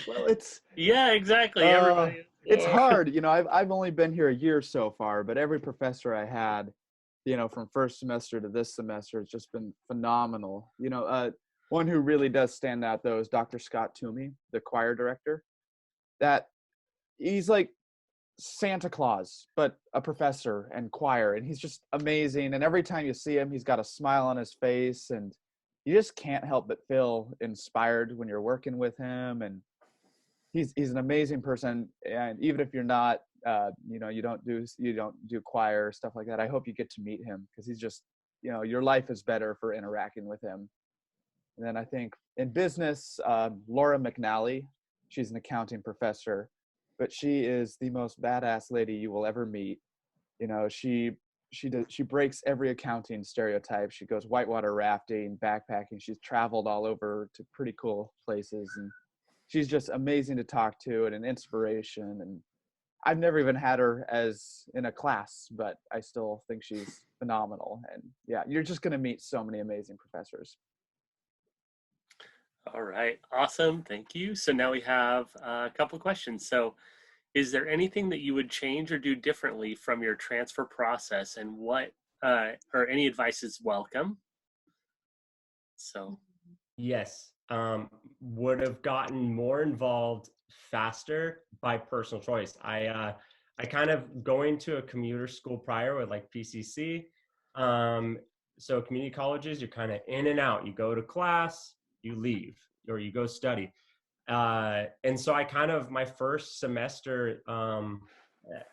Well, it's Yeah, exactly. Everybody. it's hard. You know, I've only been here a year so far, but every professor I had, you know, from first semester to this semester, has just been phenomenal. You know, one who really does stand out though is Dr. Scott Toomey, the choir director. That he's like Santa Claus, but a professor and choir, and he's just amazing. And every time you see him, he's got a smile on his face, and you just can't help but feel inspired when you're working with him. And he's an amazing person. And even if you're not, you know, you don't do choir stuff like that, I hope you get to meet him, because he's just, you know, your life is better for interacting with him. And then I think in business, Laura McNally, she's an accounting professor, but she is the most badass lady you will ever meet. You know, she breaks every accounting stereotype. She goes whitewater rafting, backpacking. She's traveled all over to pretty cool places, and she's just amazing to talk to and an inspiration. And I've never even had her as in a class, but I still think she's phenomenal. And yeah, you're just going to meet so many amazing professors. All right, awesome, thank you. So now we have a couple of questions. So is there anything that you would change or do differently from your transfer process, and what, or any advice is welcome? So. Yes, would have gotten more involved faster by personal choice. I kind of going to a commuter school prior with like PCC. So community colleges, you're kind of in and out. You go to class, you leave, or you go study. And so I kind of, my first semester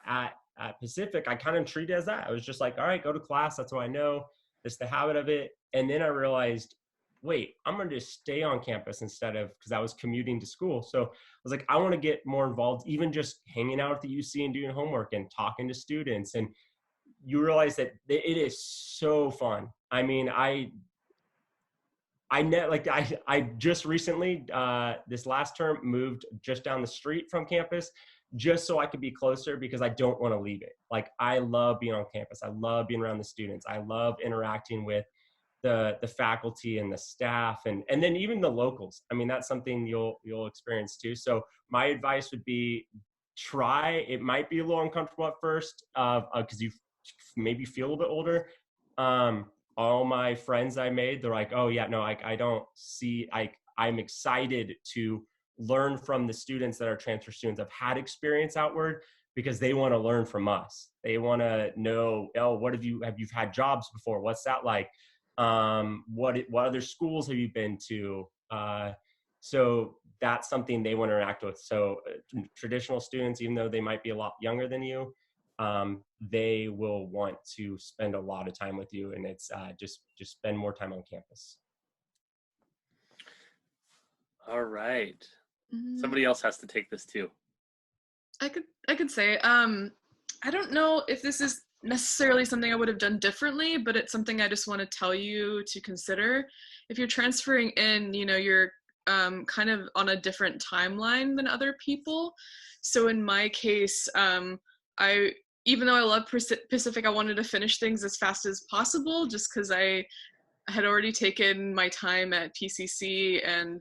at Pacific, I kind of treated it as that. I was just like, all right, go to class. That's what I know. That's the habit of it. And then I realized, wait, I'm going to just stay on campus instead of, because I was commuting to school. So I was like, I want to get more involved, even just hanging out at the UC and doing homework and talking to students. And you realize that it is so fun. I mean, I just recently, this last term, moved just down the street from campus just so I could be closer, because I don't want to leave it. Like, I love being on campus. I love being around the students. I love interacting with the faculty and the staff, and then even the locals. I mean, that's something you'll experience too. So my advice would be, try. It might be a little uncomfortable at first, because you maybe feel a little bit older. All my friends I made, they're like, oh yeah, no, I don't see, I'm excited to learn from the students that are transfer students. I've had experience outward, because they want to learn from us. They want to know, oh, have you had jobs before? What's that like? What other schools have you been to? So that's something they want to interact with. So traditional students, even though they might be a lot younger than you, they will want to spend a lot of time with you, and it's just spend more time on campus. All right. Somebody else has to take this too. I could say, I don't know if this is necessarily something I would have done differently, but it's something I just want to tell you to consider. If you're transferring in, you know, you're kind of on a different timeline than other people. So in my case, even though I love Pacific, I wanted to finish things as fast as possible, just because I had already taken my time at PCC and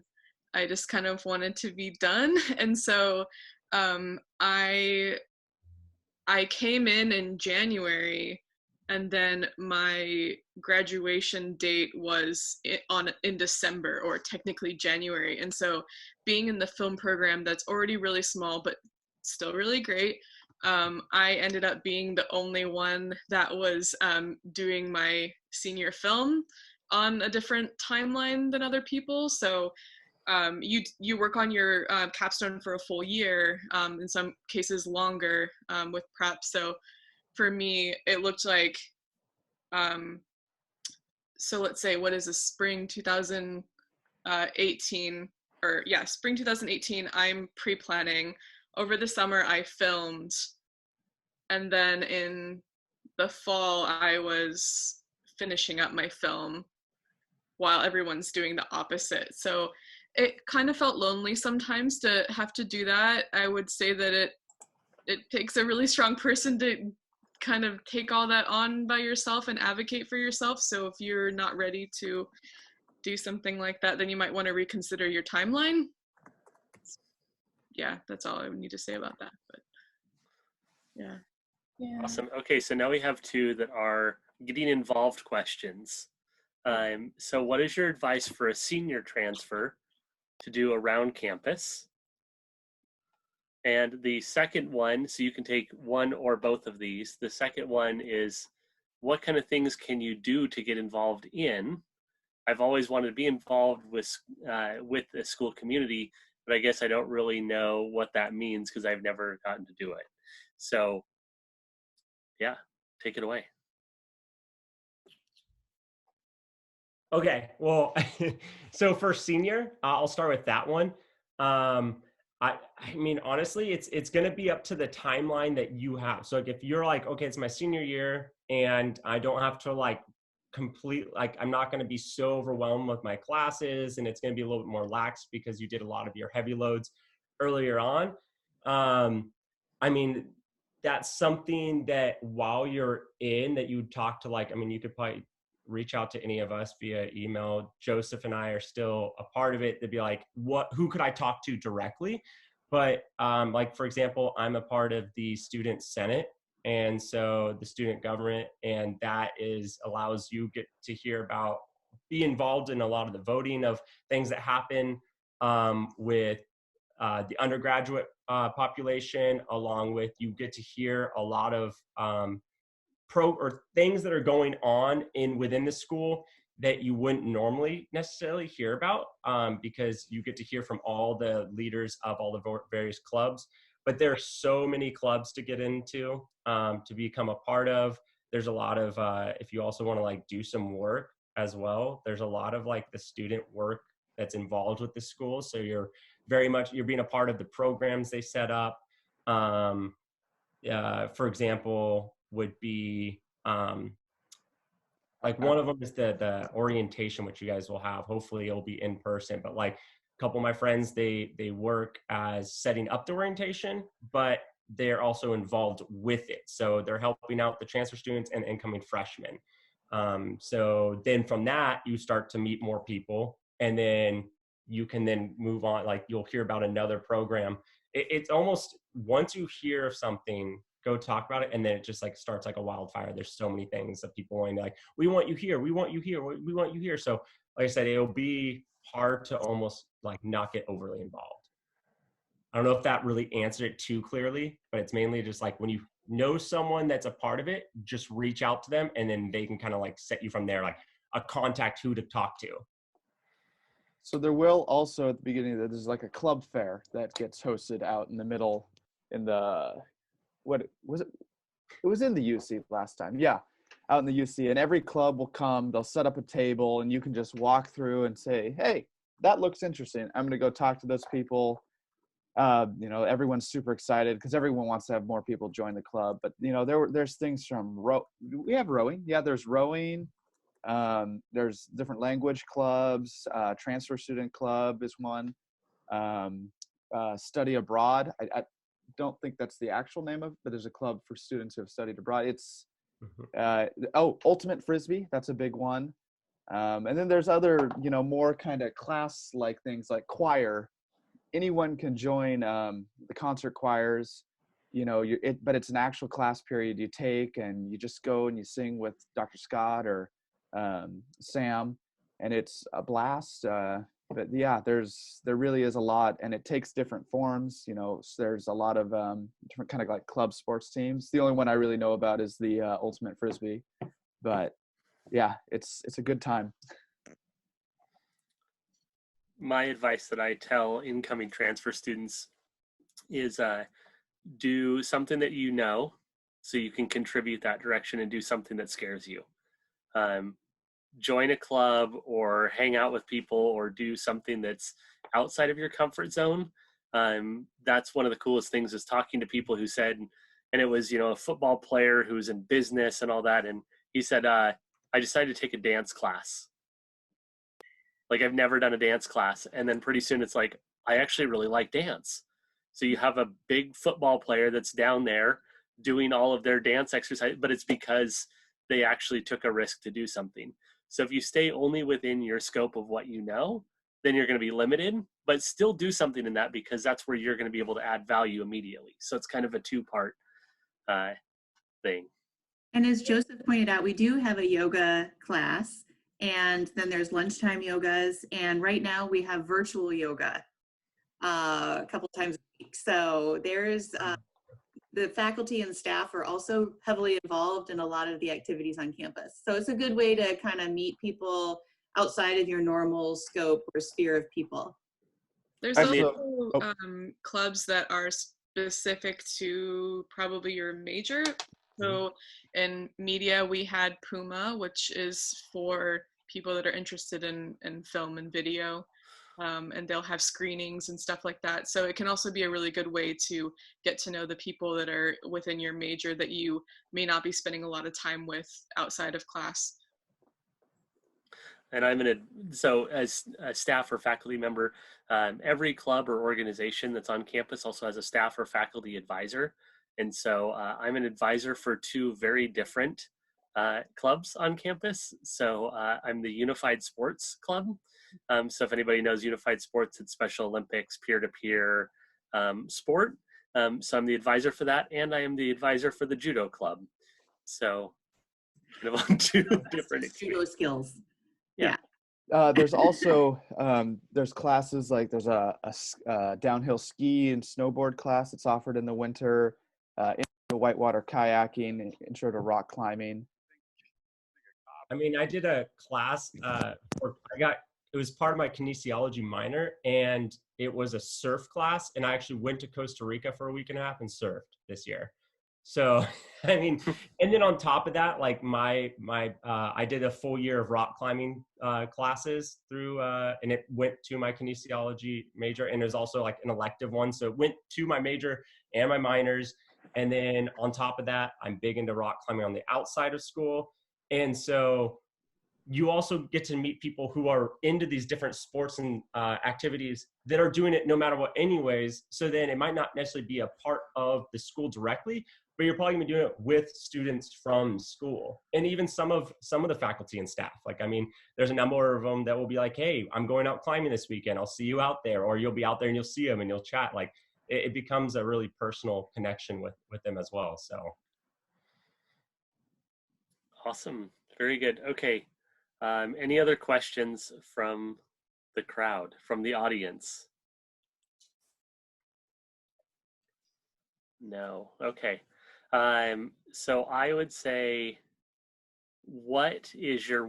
I just kind of wanted to be done. And so I came in January, and then my graduation date was in December, or technically January. And so being in the film program that's already really small but still really great, I ended up being the only one that was doing my senior film on a different timeline than other people. So you work on your capstone for a full year, in some cases longer, with prep. So for me, it looked like, so let's say, what is this, spring 2018, or yeah, spring 2018, I'm pre-planning. Over the summer, I filmed, and then in the fall, I was finishing up my film while everyone's doing the opposite. So it kind of felt lonely sometimes to have to do that. I would say that it takes a really strong person to kind of take all that on by yourself and advocate for yourself. So if you're not ready to do something like that, then you might want to reconsider your timeline. Yeah, that's all I would need to say about that. But yeah. Awesome. Okay, so now we have two that are getting involved questions. So what is your advice for a senior transfer to do around campus? And the second one, so you can take one or both of these. The second one is, what kind of things can you do to get involved in? I've always wanted to be involved with the school community, but I guess I don't really know what that means because I've never gotten to do it. So yeah, take it away. Okay, well, so for senior, I'll start with that one. I mean, honestly, it's going to be up to the timeline that you have. So like, if you're like, okay, it's my senior year and I don't have to like I'm not going to be so overwhelmed with my classes, and it's going to be a little bit more lax because you did a lot of your heavy loads earlier on. I mean, that's something that while you're in that you would talk to, like, I mean, you could probably reach out to any of us via email. Joseph and I are still a part of it. They'd be like, who could I talk to directly? But like, for example, I'm a part of the student senate. And so the student government, and that allows you get to hear about, be involved in a lot of the voting of things that happen with the undergraduate population, along with you get to hear a lot of things that are going on within the school that you wouldn't normally necessarily hear about because you get to hear from all the leaders of all the various clubs. But there are so many clubs to get into, to become a part of. There's a lot of, if you also want to like do some work as well, there's a lot of like the student work that's involved with the school. So you're being a part of the programs they set up. For example, would be like one of them is the orientation, which you guys will have. Hopefully it'll be in person, but like a couple of my friends, they work as setting up the orientation, but they're also involved with it. So they're helping out the transfer students and incoming freshmen. So then from that, you start to meet more people, and then you can then move on. Like you'll hear about another program. It's almost, once you hear of something, go talk about it, and then it just like starts like a wildfire. There's so many things that people want to like, we want you here, we want you here, we want you here. So like I said, it'll be hard to almost like not get overly involved. I don't know if that really answered it too clearly, but it's mainly just like when you know someone that's a part of it, just reach out to them, and then they can kind of like set you from there, like a contact who to talk to. So there will also, at the beginning, there's like a club fair that gets hosted out in the middle in the, what was it? It was in the UC last time. Yeah, out in the UC, and every club will come, they'll set up a table, and you can just walk through and say, hey, that looks interesting. I'm going to go talk to those people. You know, everyone's super excited because everyone wants to have more people join the club. But, you know, there's things from we have rowing. Yeah, there's rowing. There's different language clubs. Transfer student club is one. Study abroad. I don't think that's the actual name of it, but there's a club for students who have studied abroad. It's Ultimate Frisbee. That's a big one. And then there's other, you know, more kind of class-like things like choir. Anyone can join the concert choirs, you know, but it's an actual class period you take, and you just go and you sing with Dr. Scott or Sam, and it's a blast. But yeah, there really is a lot, and it takes different forms. You know, so there's a lot of different kind of like club sports teams. The only one I really know about is the Ultimate Frisbee, but yeah, it's a good time. My advice that I tell incoming transfer students is do something that you know, so you can contribute that direction, and do something that scares you. Join a club or hang out with people or do something that's outside of your comfort zone. That's one of the coolest things, is talking to people who said, and it was, you know, a football player who's in business and all that. And he said, I decided to take a dance class. Like, I've never done a dance class. And then pretty soon it's like, I actually really like dance. So you have a big football player that's down there doing all of their dance exercise, but it's because they actually took a risk to do something. So if you stay only within your scope of what you know, then you're going to be limited, but still do something in that, because that's where you're going to be able to add value immediately. So it's kind of a two-part thing. And as Joseph pointed out, we do have a yoga class, and then there's lunchtime yogas, and right now we have virtual yoga a couple times a week. So there's the faculty and staff are also heavily involved in a lot of the activities on campus. So it's a good way to kind of meet people outside of your normal scope or sphere of people. There's also clubs that are specific to probably your major. So in media, we had Puma, which is for people that are interested in film and video, and they'll have screenings and stuff like that. So it can also be a really good way to get to know the people that are within your major that you may not be spending a lot of time with outside of class. And so as a staff or faculty member, every club or organization that's on campus also has a staff or faculty advisor. And so I'm an advisor for two very different clubs on campus. So I'm the Unified Sports Club. So if anybody knows Unified Sports, it's Special Olympics, peer-to-peer sport. So I'm the advisor for that, and I am the advisor for the Judo Club. So kind of on two different judo skills. Yeah. There's also there's classes like there's a downhill ski and snowboard class that's offered in the winter, into whitewater kayaking, intro to rock climbing. I mean, I did a class, it was part of my kinesiology minor, and it was a surf class, and I actually went to Costa Rica for a week and a half and surfed this year. So, I mean, and then on top of that, like I did a full year of rock climbing classes through, and it went to my kinesiology major, and there's also like an elective one. So it went to my major and my minors. And then on top of that, I'm big into rock climbing on the outside of school. And so you also get to meet people who are into these different sports and activities that are doing it no matter what anyways. So then it might not necessarily be a part of the school directly, but you're probably gonna be doing it with students from school. And even some of the faculty and staff. Like, I mean, there's a number of them that will be like, hey, I'm going out climbing this weekend. I'll see you out there. Or you'll be out there and you'll see them and you'll chat. Like it becomes a really personal connection with them as well. So. Awesome. Very good. Okay. Any other questions from the crowd, from the audience? No. Okay. So I would say, what is your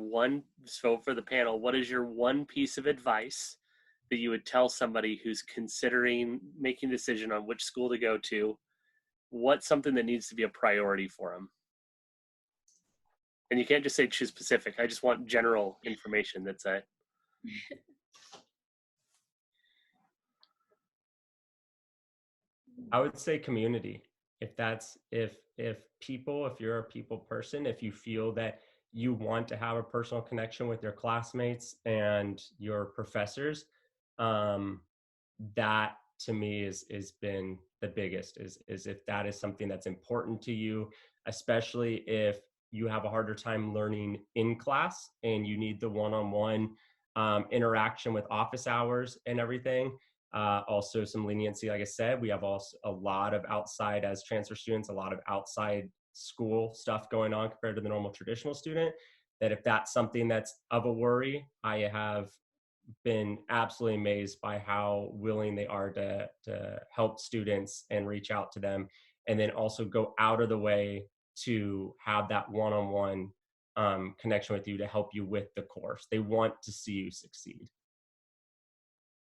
so for the panel, what is your one piece of advice that you would tell somebody who's considering making a decision on which school to go to? What's something that needs to be a priority for them? And you can't just say choose specific. I just want general information that's a. I would say community. If you're a people person, if you feel that you want to have a personal connection with your classmates and your professors, that to me is been the biggest, is if that is something that's important to you, especially if you have a harder time learning in class and you need the one-on-one interaction with office hours and everything. Also some leniency, like I said, we have also a lot of outside, as transfer students, a lot of outside school stuff going on compared to the normal traditional student, that if that's something that's of a worry, I have been absolutely amazed by how willing they are to help students and reach out to them, and then also go out of the way to have that one-on-one connection with you to help you with the course. They want to see you succeed.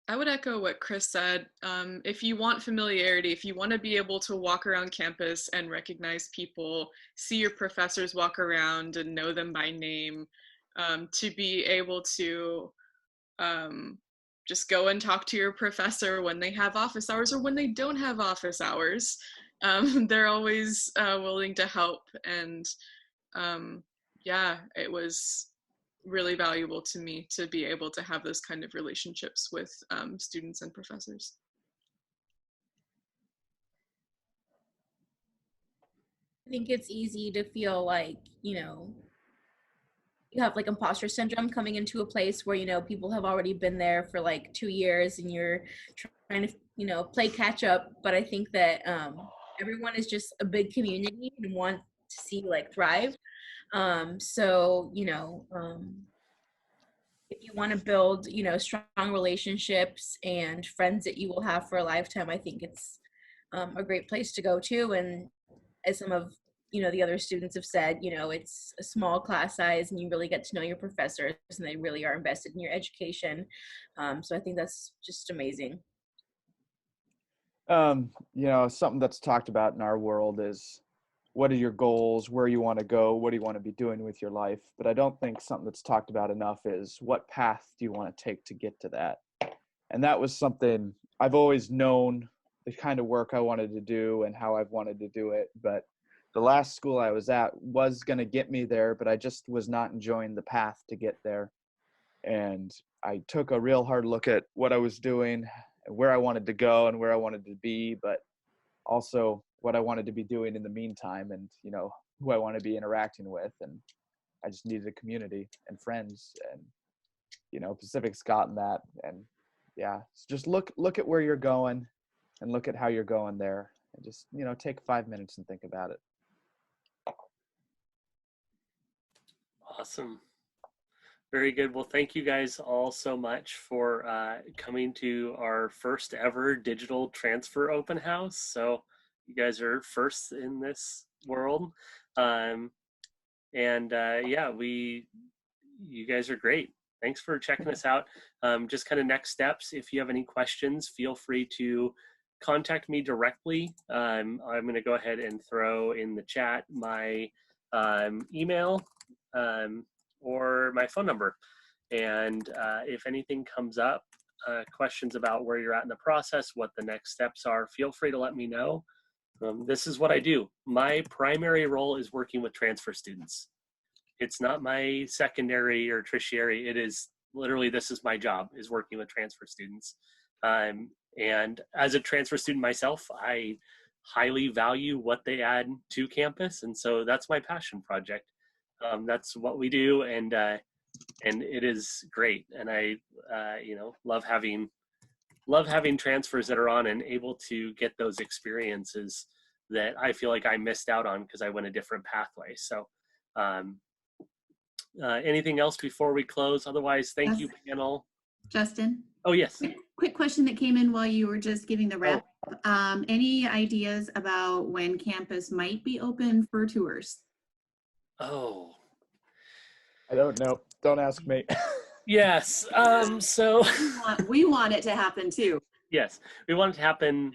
I would echo what Chris said. If you want familiarity, if you want to be able to walk around campus and recognize people, see your professors walk around and know them by name, to be able to just go and talk to your professor when they have office hours or when they don't have office hours. They're always willing to help. And yeah, it was really valuable to me to be able to have those kind of relationships with students and professors. I think it's easy to feel like, you have like imposter syndrome coming into a place where, you know, people have already been there for like 2 years and you're trying to, you know, play catch up. But I think that everyone is just a big community and want to see like thrive. So, you know, if you want to build, you know, strong relationships and friends that you will have for a lifetime, I think it's a great place to go to. And as some of, you know, the other students have said, you know, it's a small class size and you really get to know your professors and they really are invested in your education. So I think that's just amazing. You know, something that's talked about in our world is what are your goals, where you want to go, what do you want to be doing with your life? But I don't think something that's talked about enough is what path do you want to take to get to that? And that was something I've always known, the kind of work I wanted to do and how I've wanted to do it. But the last school I was at was going to get me there, but I just was not enjoying the path to get there. And I took a real hard look at what I was doing, where I wanted to go and where I wanted to be, but also what I wanted to be doing in the meantime and, you know, who I want to be interacting with. And I just needed a community and friends, and, you know, Pacific's gotten that. And yeah, so just look at where you're going and look at how you're going there, and just, you know, take 5 minutes and think about it. Awesome. Very good. Well, thank you guys all so much for coming to our first ever digital transfer open house. So you guys are first in this world. Yeah, you guys are great. Thanks for checking us out. Just kind of next steps, if you have any questions, feel free to contact me directly. I'm going to go ahead and throw in the chat my email or my phone number. And if anything comes up, questions about where you're at in the process, what the next steps are, feel free to let me know. This is what I do. My primary role is working with transfer students. It's not my secondary or tertiary. It is literally, this is my job, is working with transfer students. And as a transfer student myself, I highly value what they add to campus. And so that's my passion project. That's what we do. And it is great. And I, you know, love having transfers that are on and able to get those experiences that I feel like I missed out on because I went a different pathway. So anything else before we close? Otherwise, thank you, panel. Justin? Oh, yes. Quick question that came in while you were just giving the wrap. Any ideas about when campus might be open for tours? Oh. I don't know. Don't ask me. Yes. So we want it to happen too. Yes, we want it to happen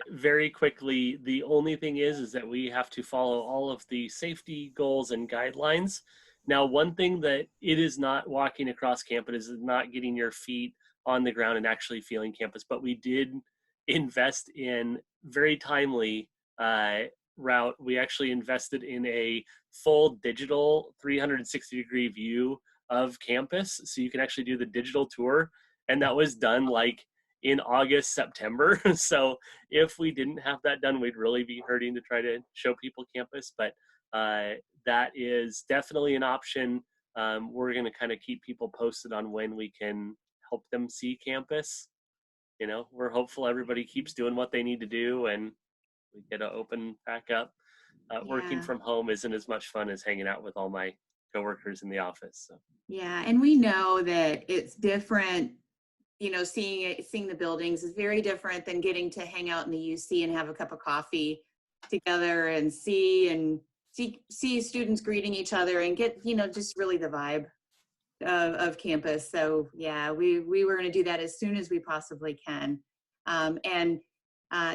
very quickly. The only thing is that we have to follow all of the safety goals and guidelines. Now, one thing that it is not walking across campus is not getting your feet on the ground and actually feeling campus, but we did invest in very timely route. We actually invested in a full digital 360-degree view of campus, so you can actually do the digital tour, and that was done like in August, September. So if we didn't have that done, we'd really be hurting to try to show people campus, but that is definitely an option. We're going to kind of keep people posted on when we can help them see campus. You know, we're hopeful everybody keeps doing what they need to do and we get to open back up. Working from home isn't as much fun as hanging out with all my coworkers in the office. So. Yeah, and we know that it's different. You know, seeing the buildings is very different than getting to hang out in the UC and have a cup of coffee together and see students greeting each other and get, you know, just really the vibe of campus. So yeah, we were going to do that as soon as we possibly can. And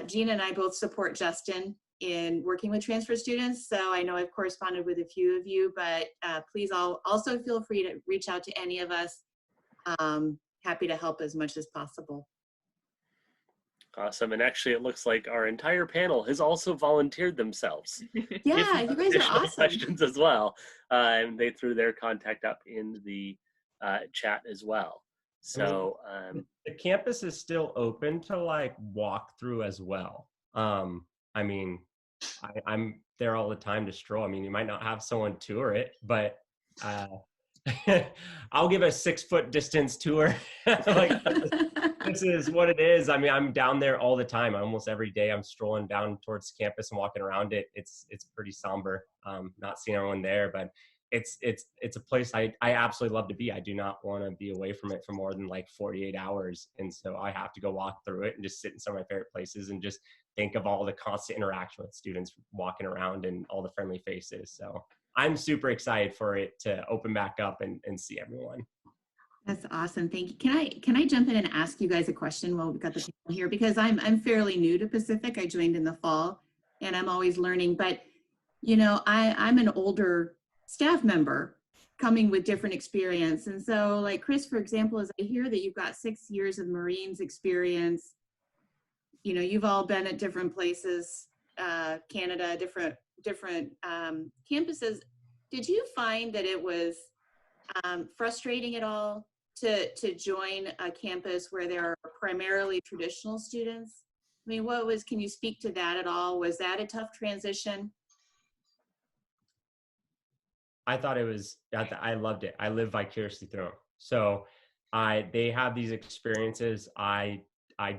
Gina and I both support Justin in working with transfer students. So I know I've corresponded with a few of you, but please also feel free to reach out to any of us. Happy to help as much as possible. Awesome. And actually, it looks like our entire panel has also volunteered themselves. Yeah, you guys are awesome. Questions as well. They threw their contact up in the chat as well. So the campus is still open to like walk through as well. I mean, I'm there all the time to stroll. I mean, you might not have someone tour it, but I'll give a 6 foot distance tour. Like, this is what it is. I mean, I'm down there all the time. Almost every day I'm strolling down towards campus and walking around it. It's pretty somber, not seeing everyone there, but it's a place I absolutely love to be. I do not want to be away from it for more than like 48 hours. And so I have to go walk through it and just sit in some of my favorite places and just think of all the constant interaction with students walking around and all the friendly faces. So I'm super excited for it to open back up and see everyone. That's awesome. Thank you. Can I jump in and ask you guys a question while we've got the people here? Because I'm fairly new to Pacific. I joined in the fall and I'm always learning, but you know, I'm an older staff member coming with different experience. And so like Chris, for example, as I hear that you've got 6 years of Marines experience, you know, you've all been at different places, Canada, different campuses. Did you find that it was frustrating at all to join a campus where there are primarily traditional students? I mean, can you speak to that at all? Was that a tough transition? I thought it was, I loved it. I live vicariously through them. So they have these experiences I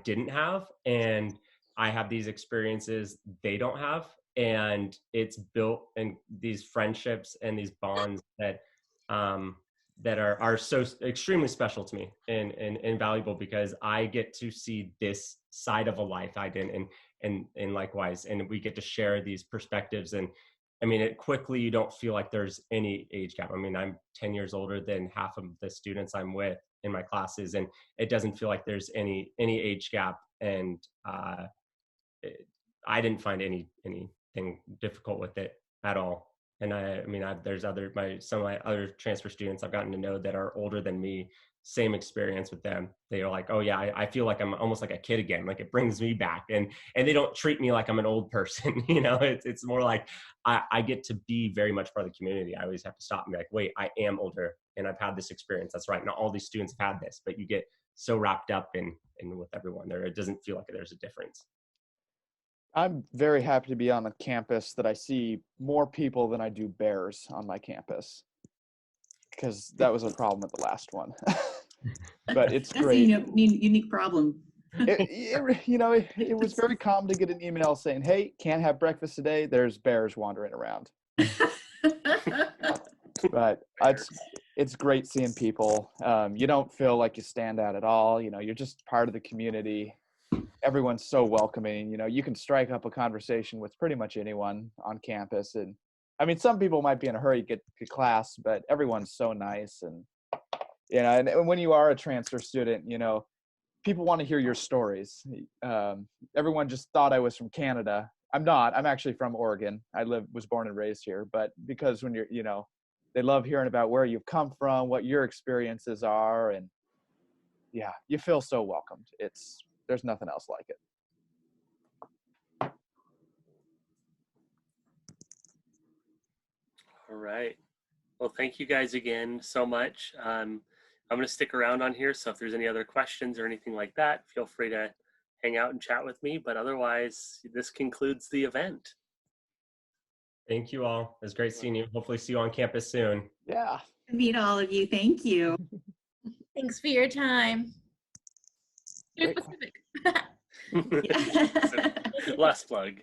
didn't have, and I have these experiences they don't have. And it's built in these friendships and these bonds that are so extremely special to me and invaluable, because I get to see this side of a life I didn't, and likewise, and we get to share these perspectives. And I mean, quickly, you don't feel like there's any age gap. I mean, I'm 10 years older than half of the students I'm with in my classes, and it doesn't feel like there's any age gap. And I didn't find anything difficult with it at all. And there's some of my other transfer students I've gotten to know that are older than me, same experience with them. They are like, oh yeah, I feel like I'm almost like a kid again. Like, it brings me back, and they don't treat me like I'm an old person. You know, it's more like I get to be very much part of the community. I always have to stop and be like, wait, I am older and I've had this experience. That's right. Not all these students have had this, but you get so wrapped up in with everyone there. It doesn't feel like there's a difference. I'm very happy to be on a campus that I see more people than I do bears on my campus, because that was a problem at the last one. But it's great. That's a unique problem. It was very common to get an email saying, hey, can't have breakfast today. There's bears wandering around. But it's great seeing people. You don't feel like you stand out at all. You know, you're just part of the community. Everyone's so welcoming. You know, you can strike up a conversation with pretty much anyone on campus. And I mean, some people might be in a hurry to get to class, but everyone's so nice. And, you know, and when you are a transfer student, you know, people want to hear your stories. Everyone just thought I was from Canada. I'm not. I'm actually from Oregon. I was born and raised here. But because when you know, they love hearing about where you've come from, what your experiences are. And yeah, you feel so welcomed. There's nothing else like it. All right. Well, thank you guys again so much. I'm going to stick around on here, so if there's any other questions or anything like that, feel free to hang out and chat with me. But otherwise, this concludes the event. Thank you all. It was great seeing you. Hopefully see you on campus soon. Yeah. Meet all of you. Thank you. Thanks for your time. Last plug.